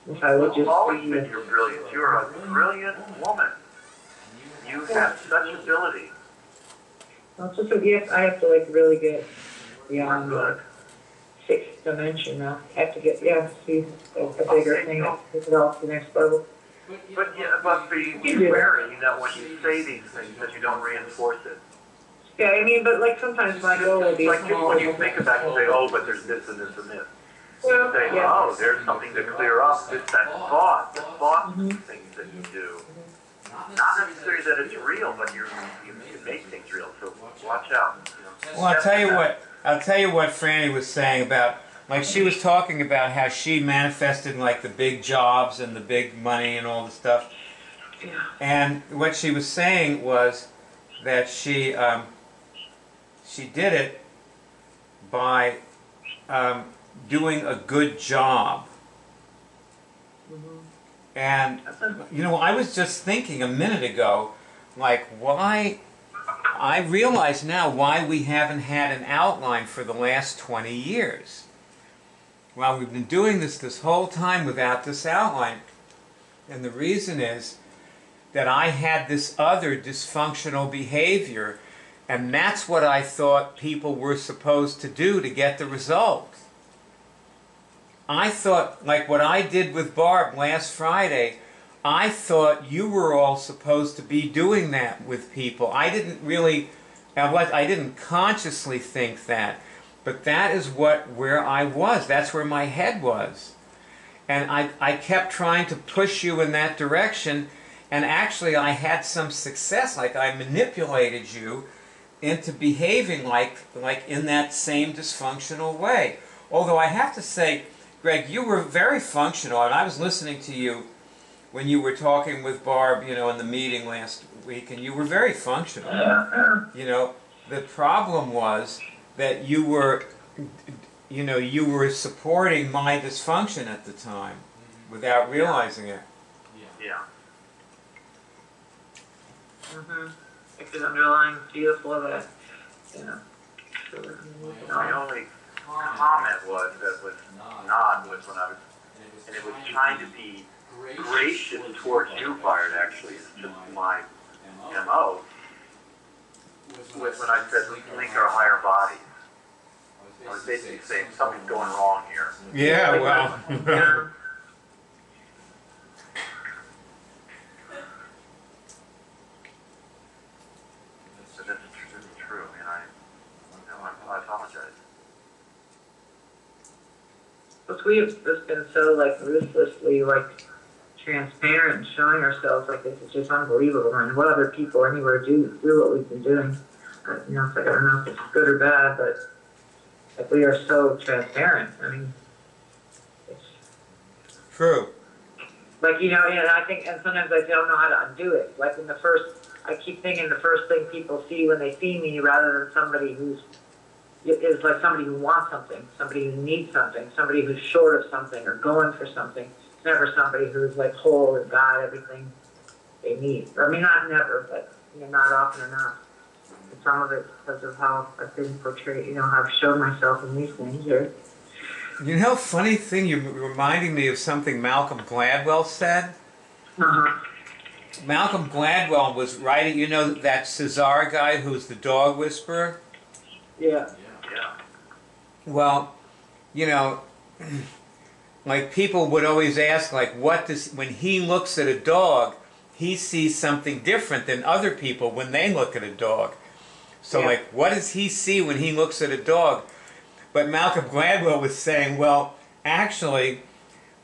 If I would You've just always be, been your brilliance. You're a brilliant woman. You have such ability. well, it's just a gift. I have to like really get beyond the Good. sixth dimension now. I have to get see a bigger thing. I have to take it off to the next level. But be wary that when you say these things that you don't reinforce it. Yeah, I mean, but like sometimes my goal would be Like just when you think about it, you say, oh, but there's this and this and this. well, Say, yeah. oh, there's something to clear up. It's that thought, the thought things that you do. Not necessarily that it's real, but you make things real. So watch out. Well, I'll tell you what Franny was saying about, like she was talking about how she manifested like the big jobs and the big money and all the stuff. And what she was saying was that she did it by doing a good job. And, you know, I was just thinking a minute ago, like, why, I realize now why we haven't had an outline for the last 20 years. Well, we've been doing this whole time without this outline. And the reason is that I had this other dysfunctional behavior, and that's what I thought people were supposed to do to get the result. I thought, like what I did with Barb last Friday, I thought you were all supposed to be doing that with people. I didn't really, I didn't consciously think that, but that is where I was. That's where my head was. And I kept trying to push you in that direction, and actually I had some success. Like I manipulated you into behaving like in that same dysfunctional way. Although I have to say, Greg, you were very functional, and I was listening to you when you were talking with Barb, you know, in the meeting last week, and you were very functional. You know, the problem was that you were, you know, you were supporting my dysfunction at the time without realizing it. Yeah. Mm-hmm. Like the underlying beautiful of it. Yeah. My only comment was when I was, and it was trying to be gracious towards you, Bart, actually, it's just my MO, was when I said, link our higher bodies. I was basically saying something's going wrong here. Yeah, well. Yeah. So this is true, and I apologize. But we've just been so like ruthlessly like transparent and showing ourselves like this is just unbelievable, and what other people anywhere do what we've been doing. You know, it's like I don't know if it's good or bad, but like we are so transparent. I mean, it's True. like, you know, and I think, and sometimes I don't know how to undo it. Like in the first, I keep thinking the first thing people see when they see me, rather than somebody who's is like somebody who wants something, somebody who needs something, somebody who's short of something or going for something. It's never somebody who's like whole and got everything they need. Or, I mean, not never, but you know, not often enough. And some of it because of how I've been portrayed, you know, how I've shown myself in these things. Or, You know, funny thing, you're reminding me of something Malcolm Gladwell said. Malcolm Gladwell was writing, you know, that Cesar guy who's the dog whisperer? yeah. Yeah. Well, you know, like people would always ask, like, what does, when he looks at a dog, he sees something different than other people when they look at a dog. So Yeah. like, what does he see when he looks at a dog? But Malcolm Gladwell was saying, well, actually,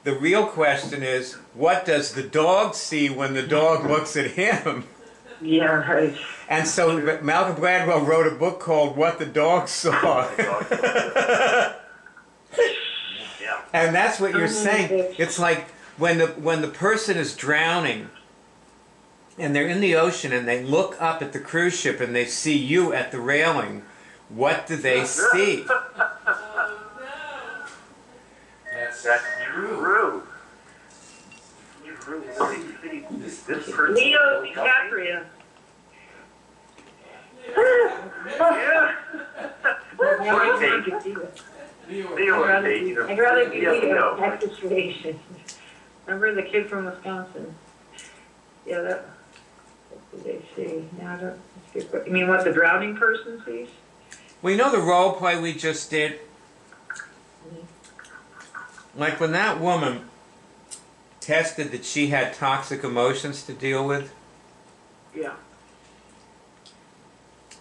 the real question is, what does the dog see when the dog looks at him? Yeah, right. And so Malcolm Gladwell wrote a book called What the Dog Saw. Yeah. And that's what you're saying. It's like when the person is drowning and they're in the ocean and they look up at the cruise ship and they see you at the railing, what do they see? That's true. This person. Leo DiCaprio. Yeah. I'd rather be Leo in that situation. Remember the kid from Wisconsin? Yeah, that. What did they see? Now I don't. You mean what the drowning person sees? Well, you know the role play we just did? Like when that woman tested that she had toxic emotions to deal with, Yeah.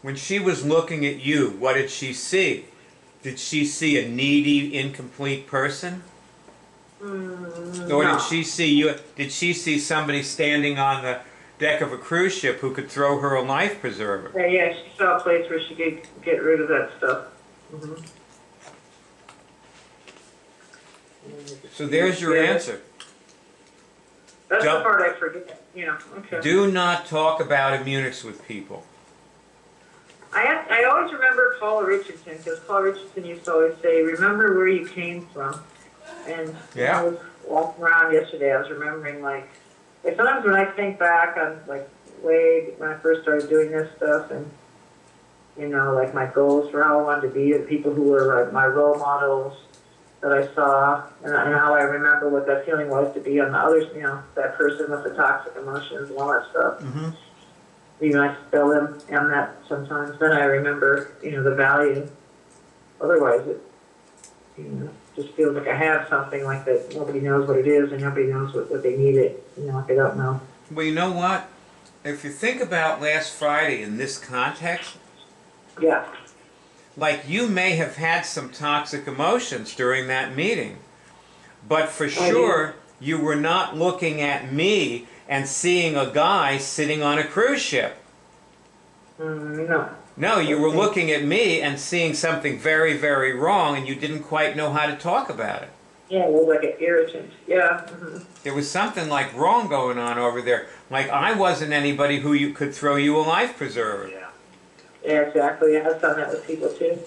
when she was looking at you, what did she see? Did she see a needy, incomplete person? Or No. did she see you? Did she see somebody standing on the deck of a cruise ship who could throw her a life preserver? Yeah, she saw a place where she could get rid of that stuff. Mm-hmm. So there's your answer. That's Don't- the part I forget. Yeah, okay. Do not talk about immunics with people. I always remember Paul Richardson, because Paul Richardson used to always say, remember where you came from. And Yeah. I was walking around yesterday, I was remembering, like sometimes when I think back on, like, way when I first started doing this stuff, and, you know, like, my goals for how I wanted to be, the people who were, like, my role models that I saw, and how I remember what that feeling was to be on the others, you know, that person with the toxic emotions and all that stuff. Mm-hmm. Even I still am that sometimes. Then I remember, you know, the value. Otherwise, it, you know, just feels like I have something like that. Nobody knows what it is, and nobody knows what they need it. You know, like I don't know. Well, you know what? If you think about last Friday in this context, Yeah. like you may have had some toxic emotions during that meeting, but for sure you were not looking at me and seeing a guy sitting on a cruise ship. No. No, you were looking at me and seeing something very, very wrong, and you didn't quite know how to talk about it. Yeah, it was like an irritant. Yeah. Mm-hmm. There was something like wrong going on over there. Like I wasn't anybody who you could throw you a life preserver. Yeah. Yeah, exactly. I've done that with people too.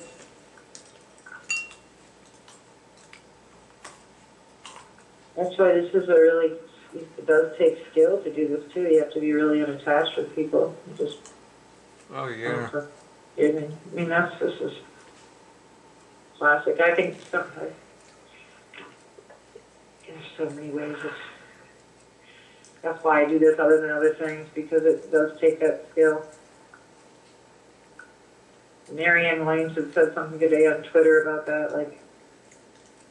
That's why this is a really, it does take skill to do this too. You have to be really unattached with people. You just, Oh yeah. I mean, this is classic. I think there's so many ways. That's why I do this other than other things, because it does take that skill. Marianne Williams had said something today on Twitter about that, like,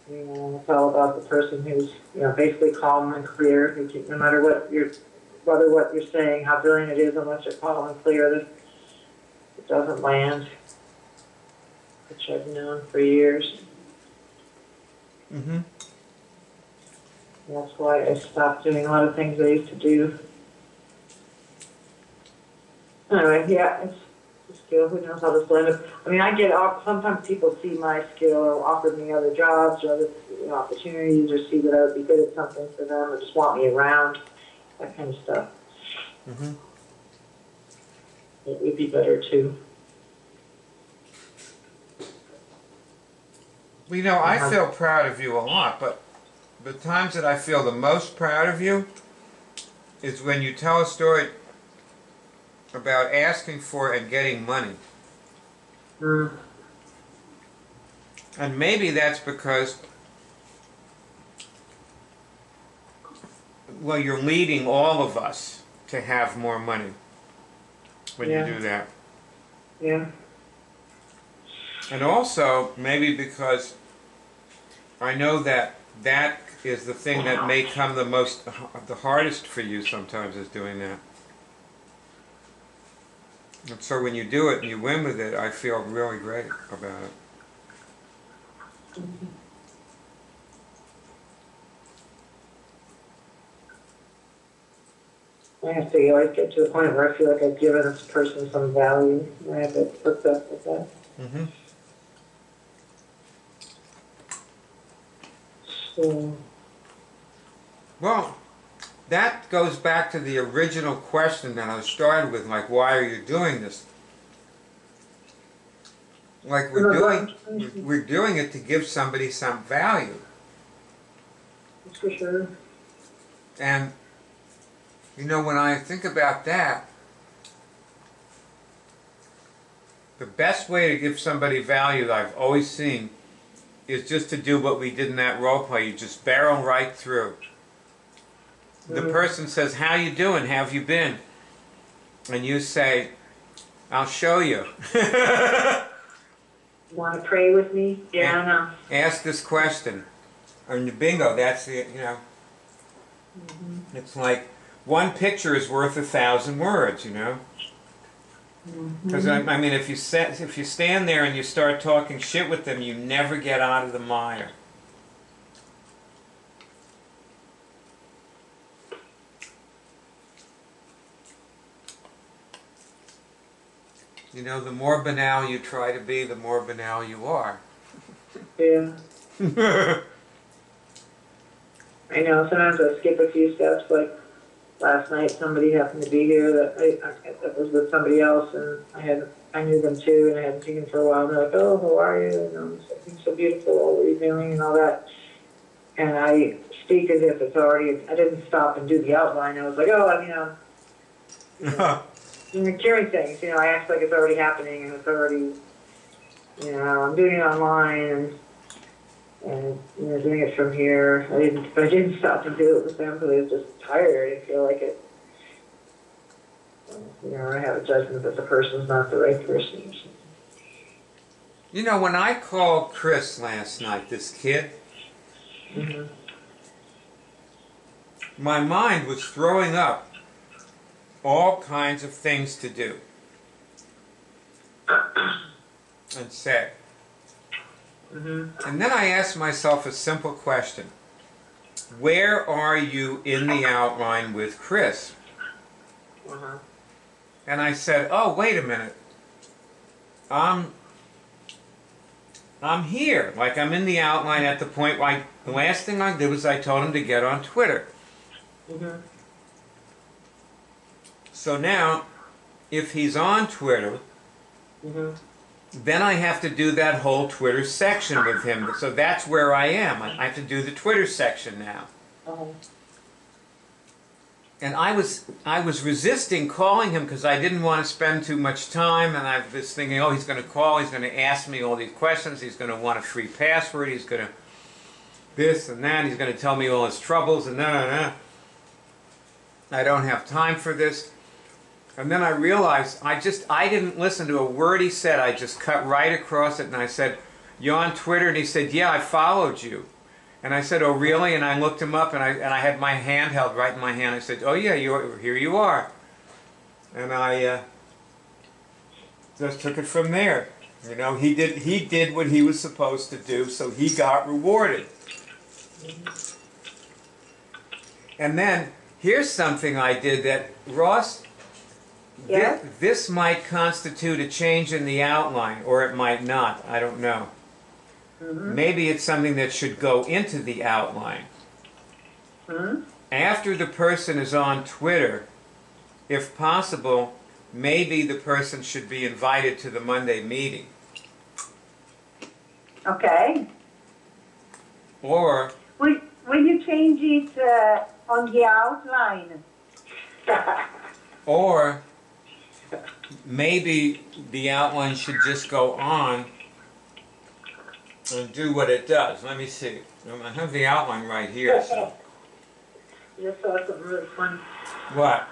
you know, it's all about the person who's, you know, basically calm and clear. Who can, no matter what you're saying, how brilliant it is, unless you're calm and clear, that it doesn't land. Which I've known for years. Mm-hmm. That's why I stopped doing a lot of things I used to do. Anyway, yeah, it's a skill. Who knows how this will end up? I mean, I get off. Sometimes people see my skill or offer me other jobs or other, you know, opportunities, or see that I would be good at something for them, or just want me around, that kind of stuff. Mm-hmm. It would be better too. Well, you know, I feel proud of you a lot, but the times that I feel the most proud of you is when you tell a story about asking for and getting money. Mm. And maybe that's because, well, you're leading all of us to have more money when Yeah. you do that. Yeah. And also, maybe because I know that is the thing that may come the hardest for you sometimes, is doing that. And so when you do it and you win with it, I feel really great about it. I have to always get to the point where I feel like I've given this person some value. I have to put up with that. Mm-hmm. So, Well, that goes back to the original question that I started with, like, why are you doing this? Like, we're doing it to give somebody some value. that's for sure. And, you know, when I think about that, the best way to give somebody value that I've always seen is just to do what we did in that role play. You just barrel right through. The person says, how you doing? How have you been? And you say, I'll show you. Want to pray with me? Yeah, I know. Ask this question. And bingo, that's it, you know. It's like, one picture is worth 1,000 words, you know. Because I mean, if you stand there and you start talking shit with them, you never get out of the mire. You know, the more banal you try to be, the more banal you are. Yeah. I know, sometimes I skip a few steps, like last night somebody happened to be here that was with somebody else, and I knew them too, and I hadn't seen them for a while, and they're like, oh, how are you? And something so beautiful, what are you doing, and all that. And I speak as if it's already, I didn't stop and do the outline, I was like, oh, I'm hearing things, you know, I act like it's already happening, and it's already, you know, I'm doing it online, and you know, doing it from here. I didn't stop and do it with them because I was just tired. I didn't feel like it. You know, I have a judgment that the person's not the right person or something. You know, when I called Chris last night, this kid, my mind was throwing up all kinds of things to do. And said. And then I asked myself a simple question. Where are you in the outline with Chris? And I said, oh, wait a minute. I'm here. Like, I'm in the outline at the point, like, the last thing I did was I told him to get on Twitter. So now, if he's on Twitter, then I have to do that whole Twitter section with him. So that's where I am. I have to do the Twitter section now. And I was resisting calling him because I didn't want to spend too much time, and I was thinking, oh, he's going to call, he's going to ask me all these questions, he's going to want a free password, he's going to this and that, he's going to tell me all his troubles, and I don't have time for this. And then I realized I didn't listen to a word he said. I just cut right across it, and I said, you on Twitter? And he said, yeah, I followed you. And I said, oh, really? And I looked him up, and I had my hand held right in my hand. I said, oh, yeah, here you are. And I just took it from there. You know, he did what he was supposed to do, so he got rewarded. And then, here's something I did that, Ross, Yeah? this might constitute a change in the outline, or it might not. I don't know. Maybe it's something that should go into the outline. After the person is on Twitter, if possible, maybe the person should be invited to the Monday meeting. Okay. Or, Will you change it on the outline? or maybe the outline should just go on and do what it does. Let me see. I have the outline right here. So. Just saw something really fun. What?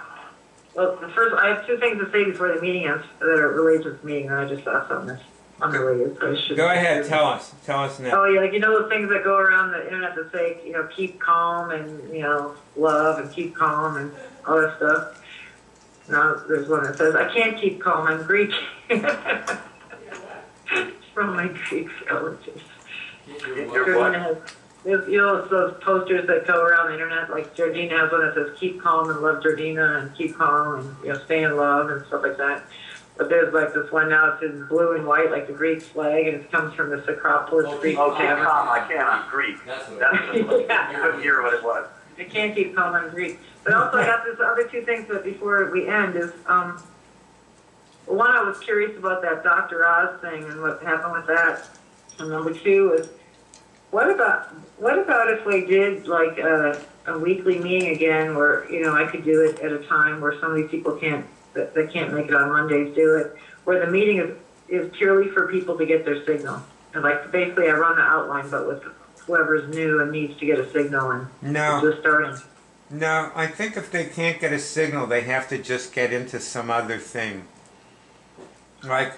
Well, I have two things to say before the meeting ends that are related to the meeting, and I just saw something. unrelated, so I shouldn't. Go ahead, tell us now. Oh yeah, like those things that go around the internet that say, keep calm and, love and keep calm and all that stuff. Now there's one that says, I can't keep calm, I'm Greek. From my Greek relatives. Georgina has, it's those posters that go around the internet, like Georgina has one that says, keep calm and love Georgina and keep calm and, stay in love and stuff like that. But there's like this one now, it's in blue and white, like the Greek flag, and it comes from the Acropolis Greek Okay, tavern. calm, I can't, I'm Greek. That's what I couldn't hear what it was. I can't keep calm, I'm Greek. But also I got this other two things that before we end is, one, I was curious about that Dr. Oz thing and what happened with that. And number two is, what about if we did like a weekly meeting again where, I could do it at a time where some of these people that can't make it on Mondays do it, where the meeting is purely for people to get their signal. And like basically I run the outline, but with whoever's new and needs to get a signal and just starting. No, I think if they can't get a signal, they have to just get into some other thing. Like,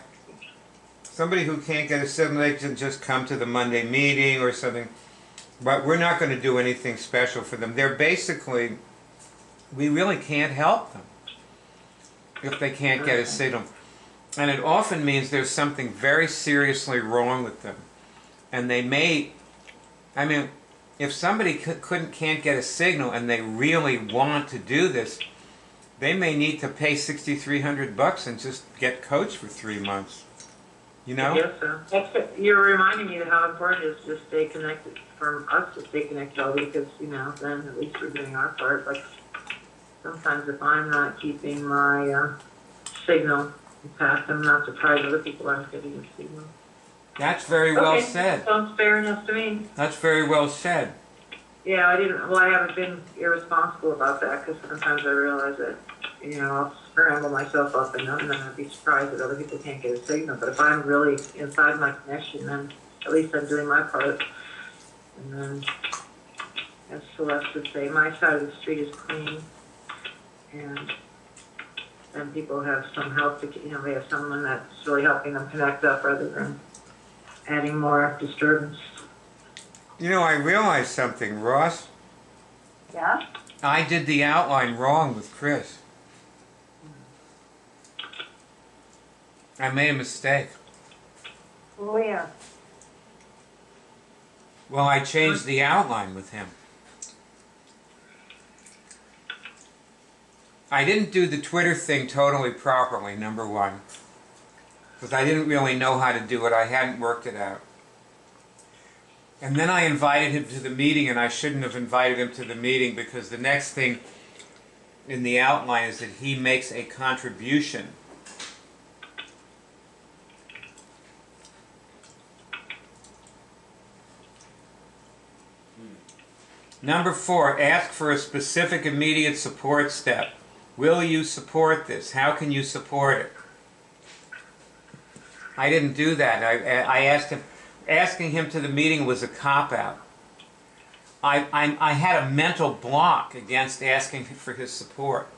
somebody who can't get a signal, they can just come to the Monday meeting or something. But we're not going to do anything special for them. They're basically, we really can't help them if they can't get a signal. And it often means there's something very seriously wrong with them. And they may, if somebody can't get a signal and they really want to do this, they may need to pay $6,300 and just get coached for 3 months. Yes, sir. You're reminding me of how important it is to stay connected, for us to stay connected all week, because, then at least we're doing our part. Like, sometimes if I'm not keeping my signal intact, I'm not surprised other people aren't getting a signal. That's very well said. Sounds fair enough to me. That's very well said. Yeah, I haven't been irresponsible about that, because sometimes I realize that, I'll scramble myself up and then I'd be surprised that other people can't get a signal. But if I'm really inside my connection, then at least I'm doing my part. And then, as Celeste would say, my side of the street is clean. And then people have some help to, they have someone that's really helping them connect up rather than adding more disturbance. I realized something, Ross. Yeah? I did the outline wrong with Chris. I made a mistake. Where? Well, I changed the outline with him. I didn't do the Twitter thing totally properly, number one. Because I didn't really know how to do it. I hadn't worked it out. And then I invited him to the meeting, and I shouldn't have invited him to the meeting because the next thing in the outline is that he makes a contribution. Number 4, ask for a specific immediate support step. Will you support this? How can you support it? I didn't do that. I asked him. Asking him to the meeting was a cop-out. I had a mental block against asking for his support.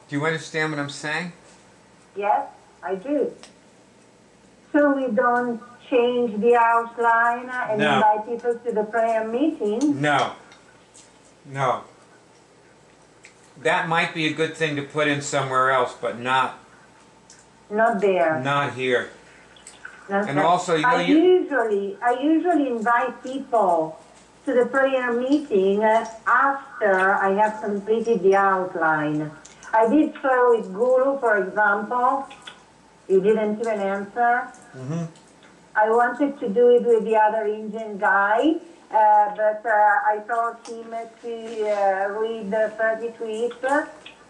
Do you understand what I'm saying? Yes, I do. So we don't change the outline and invite people to the prayer meeting? No. That might be a good thing to put in somewhere else, but not there. Not here. And there. also, I usually invite people to the prayer meeting after I have completed the outline. I did so with Guru, for example. He didn't even answer. Mm-hmm. I wanted to do it with the other Indian guy, but I told him to read the 30 tweets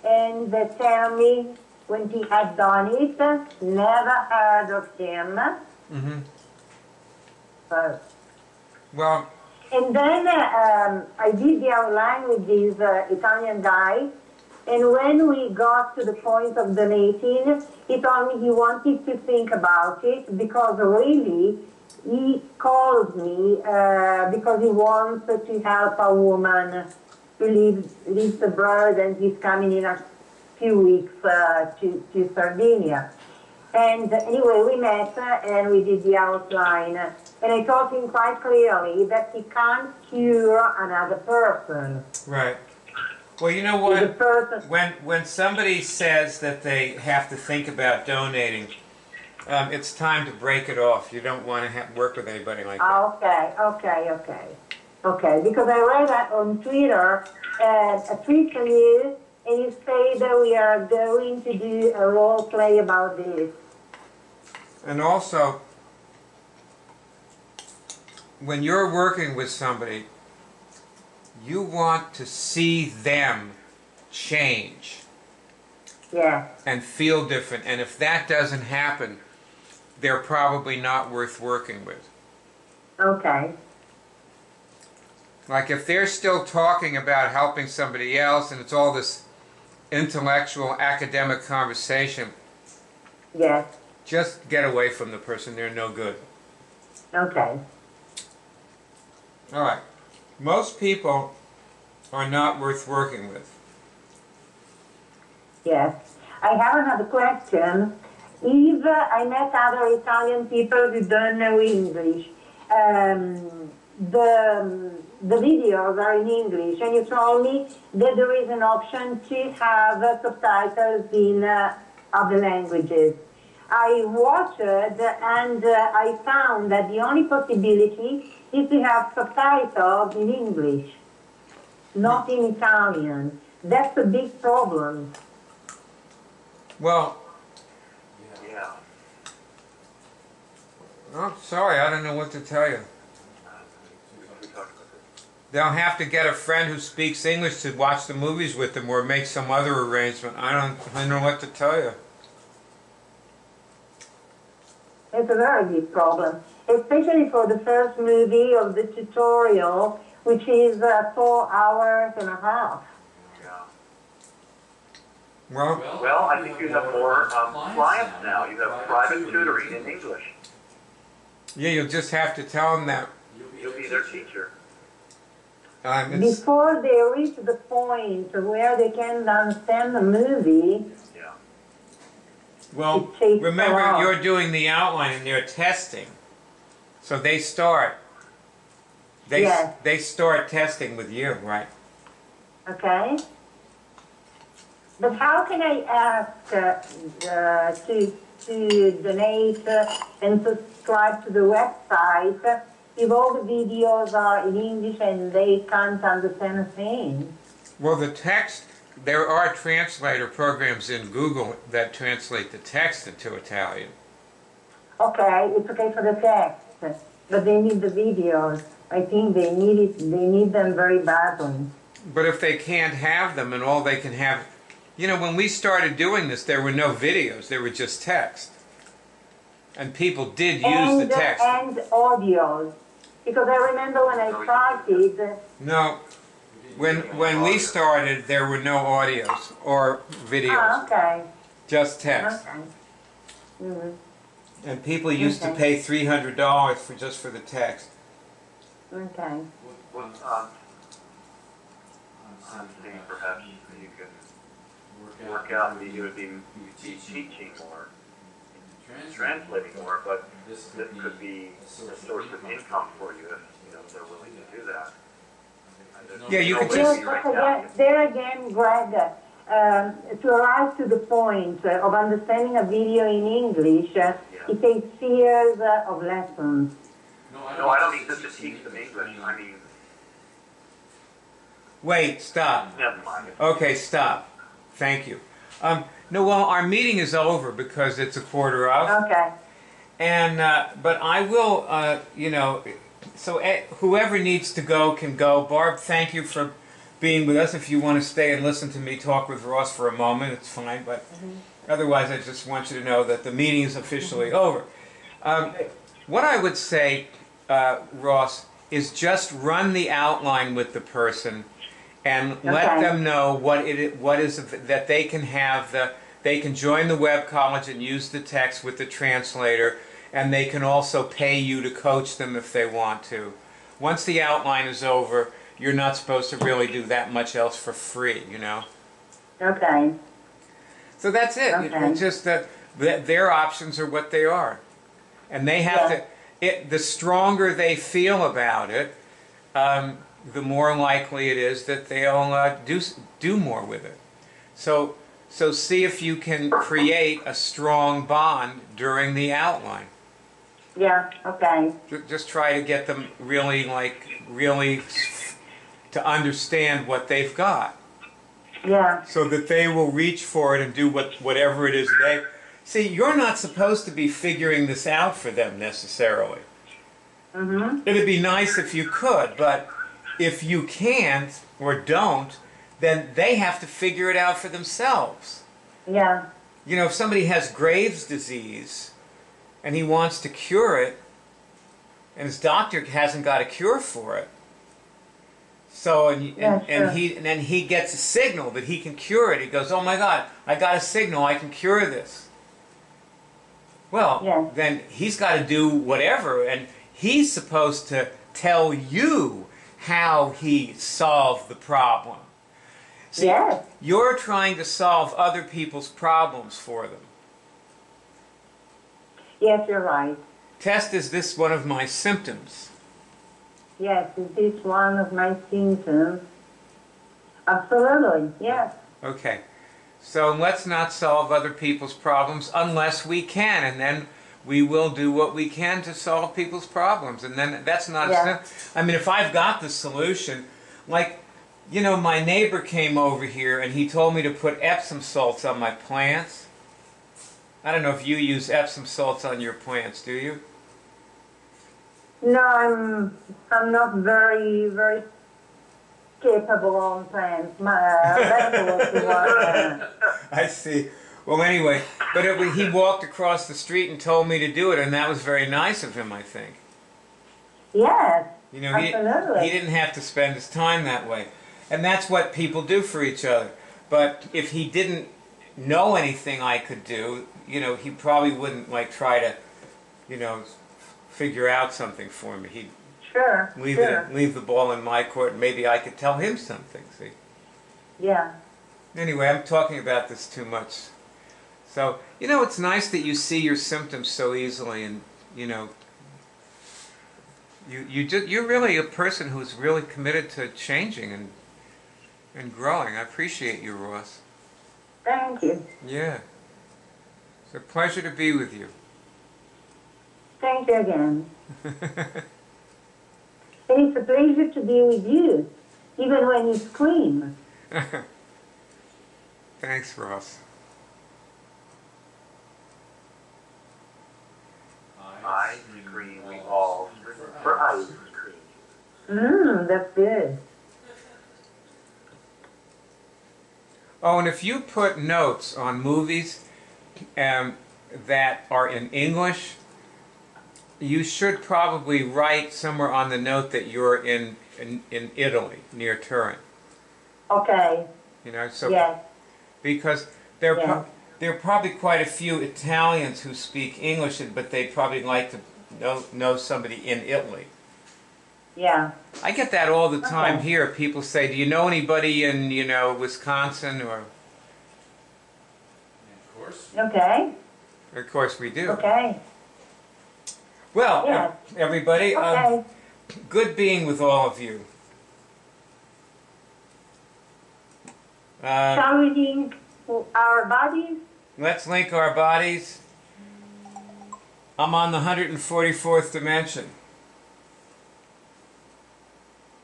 and tell me when he had done it. Never heard of him. Mm-hmm. So, Well. And then I did the outline with this Italian guy, and when we got to the point of donating, he told me he wanted to think about it because really he called me because he wants to help a woman who lives abroad and he's coming in a few weeks to Sardinia. And anyway, we met and we did the outline. And I told him quite clearly that he can't cure another person. Right. Well, you know The what? person. When somebody says that they have to think about donating, it's time to break it off. You don't want to work with anybody like that. Okay. Because I read that on Twitter a tweet from you, and you say that we are going to do a role play about this. And also, when you're working with somebody, you want to see them change Yeah. and feel different. And if that doesn't happen, they're probably not worth working with. Okay. Like if they're still talking about helping somebody else and it's all this intellectual academic conversation, Yes. just get away from the person. They're no good. Okay. All right. Most people are not worth working with. Yes. I have another question. If I met other Italian people who don't know English, the videos are in English, and you told me that there is an option to have subtitles in other languages. I watched and I found that the only possibility is to have subtitles in English, not in Italian. That's a big problem. Well, Yeah. I'm sorry, I don't know what to tell you. We talked about this. They'll have to get a friend who speaks English to watch the movies with them or make some other arrangement. I don't know what to tell you. It's a very big problem, especially for the first movie of the tutorial, which is 4 hours and a half. Yeah. Well, Well, I think you have more clients now. You have private tutoring in English. yeah, you'll just have to tell them that. You'll be their teacher. It's, Before they reach the point where they can understand the movie, Yeah. well, it takes a remember while. you're doing the outline and they're testing. So they start. Yes. They start testing with you, right? okay? But how can I ask to donate and subscribe to the website if all the videos are in English and they can't understand a thing? Well, the text, there are translator programs in Google that translate the text into Italian. Okay, it's okay for the text, but they need the videos. I think they need it. They need them very badly. But if they can't have them and all they can have, you know, when we started doing this, there were no videos, there were just text. And people did use the text. And audios. Because I remember when I started, No, when we started, there were no audios or videos, okay, just text. okay. Mm-hmm. And people used to Okay. pay $300 for just for the text. Okay. Well, I'm thinking perhaps you could work out that you would be teaching more, translating more, but this could be a source of income for you if they're willing to do that. Yeah, you could There's just- no way Yes, right now. there again, Greg, to arrive to the point of understanding a video in English, it takes years of lessons. No, I don't mean just to teach them English. I mean, Wait, stop. never mind. Okay, stop. Thank you. No, well, our meeting is over because it's 1:15. Okay. And but I will, you know, so whoever needs to go can go. Barb, thank you for being with us. If you want to stay and listen to me talk with Ross for a moment, it's fine. But otherwise, I just want you to know that the meeting is officially over. What I would say, Ross, is just run the outline with the person and let Okay. them know what is that they can have they can join the web college and use the text with the translator, and they can also pay you to coach them if they want to. Once the outline is over, you're not supposed to really do that much else for free, you know. Okay. So that's it. Okay. It's just that Their options are what they are. And they have the stronger they feel about it, the more likely it is that they'll do more with it. So see if you can create a strong bond during the outline. Yeah, okay. Just try to get them really to understand what they've got. Yeah. So that they will reach for it and do whatever it is they... See, you're not supposed to be figuring this out for them necessarily. Mm-hmm. It'd be nice if you could, but if you can't or don't, then they have to figure it out for themselves. Yeah. You know, if somebody has Graves' disease and he wants to cure it, and his doctor hasn't got a cure for it, so and then he gets a signal that he can cure it. He goes, "Oh my God, I got a signal. I can cure this." Well, then he's got to do whatever, and he's supposed to tell you how he solved the problem. See, you're trying to solve other people's problems for them. Yes, you're right. Test, is this one of my symptoms? Yes, it is one of my symptoms. Absolutely, yes. Okay. So let's not solve other people's problems unless we can, and then we will do what we can to solve people's problems. And then that's not I mean, if I've got the solution, like, you know, my neighbor came over here and he told me to put Epsom salts on my plants. I don't know if you use Epsom salts on your plants, do you? No, I'm not very capable on plants. I see. Well, anyway, but he walked across the street and told me to do it, and that was very nice of him, I think. Yes, you know, absolutely. He didn't have to spend his time that way. And that's what people do for each other. But if he didn't know anything I could do, you know, he probably wouldn't, like, try to, you know, figure out something for me. He'd leave the ball in my court, and maybe I could tell him something, see? Yeah. Anyway, I'm talking about this too much. So, you know, it's nice that you see your symptoms so easily, and, you know, you're really a person who's really committed to changing and growing. I appreciate you, Ross. Thank you. Yeah. It's a pleasure to be with you. Thank you again. And it's a pleasure to be with you, even when you scream. Thanks, Ross. Ice cream, we all for ice cream. That's good. Oh, and if you put notes on movies that are in English, you should probably write somewhere on the note that you're in Italy, near Turin. Okay. You know, so because there are probably quite a few Italians who speak English, but they'd probably like to know somebody in Italy. Yeah. I get that all the time here. People say, "Do you know anybody in, you know, Wisconsin?" Or, Of course. Okay. of course we do. Okay. Well, everybody, good being with all of you. Shall we link our bodies? Let's link our bodies. I'm on the 144th dimension.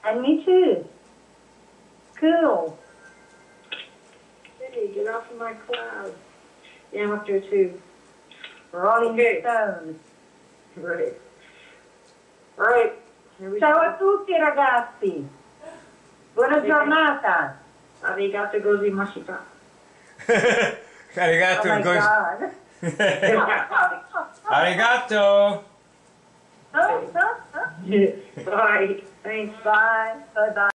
And me too. Cool. Hey, get off of my cloud. Yeah, I'm up there too. Rolling Stones. Right. All right. Here we Ciao go. a tutti ragazzi. Buona giornata. Arigato gozaimasu. Arigato. Oh my God. Arigato. Bye. Thanks. Bye. Bye-bye.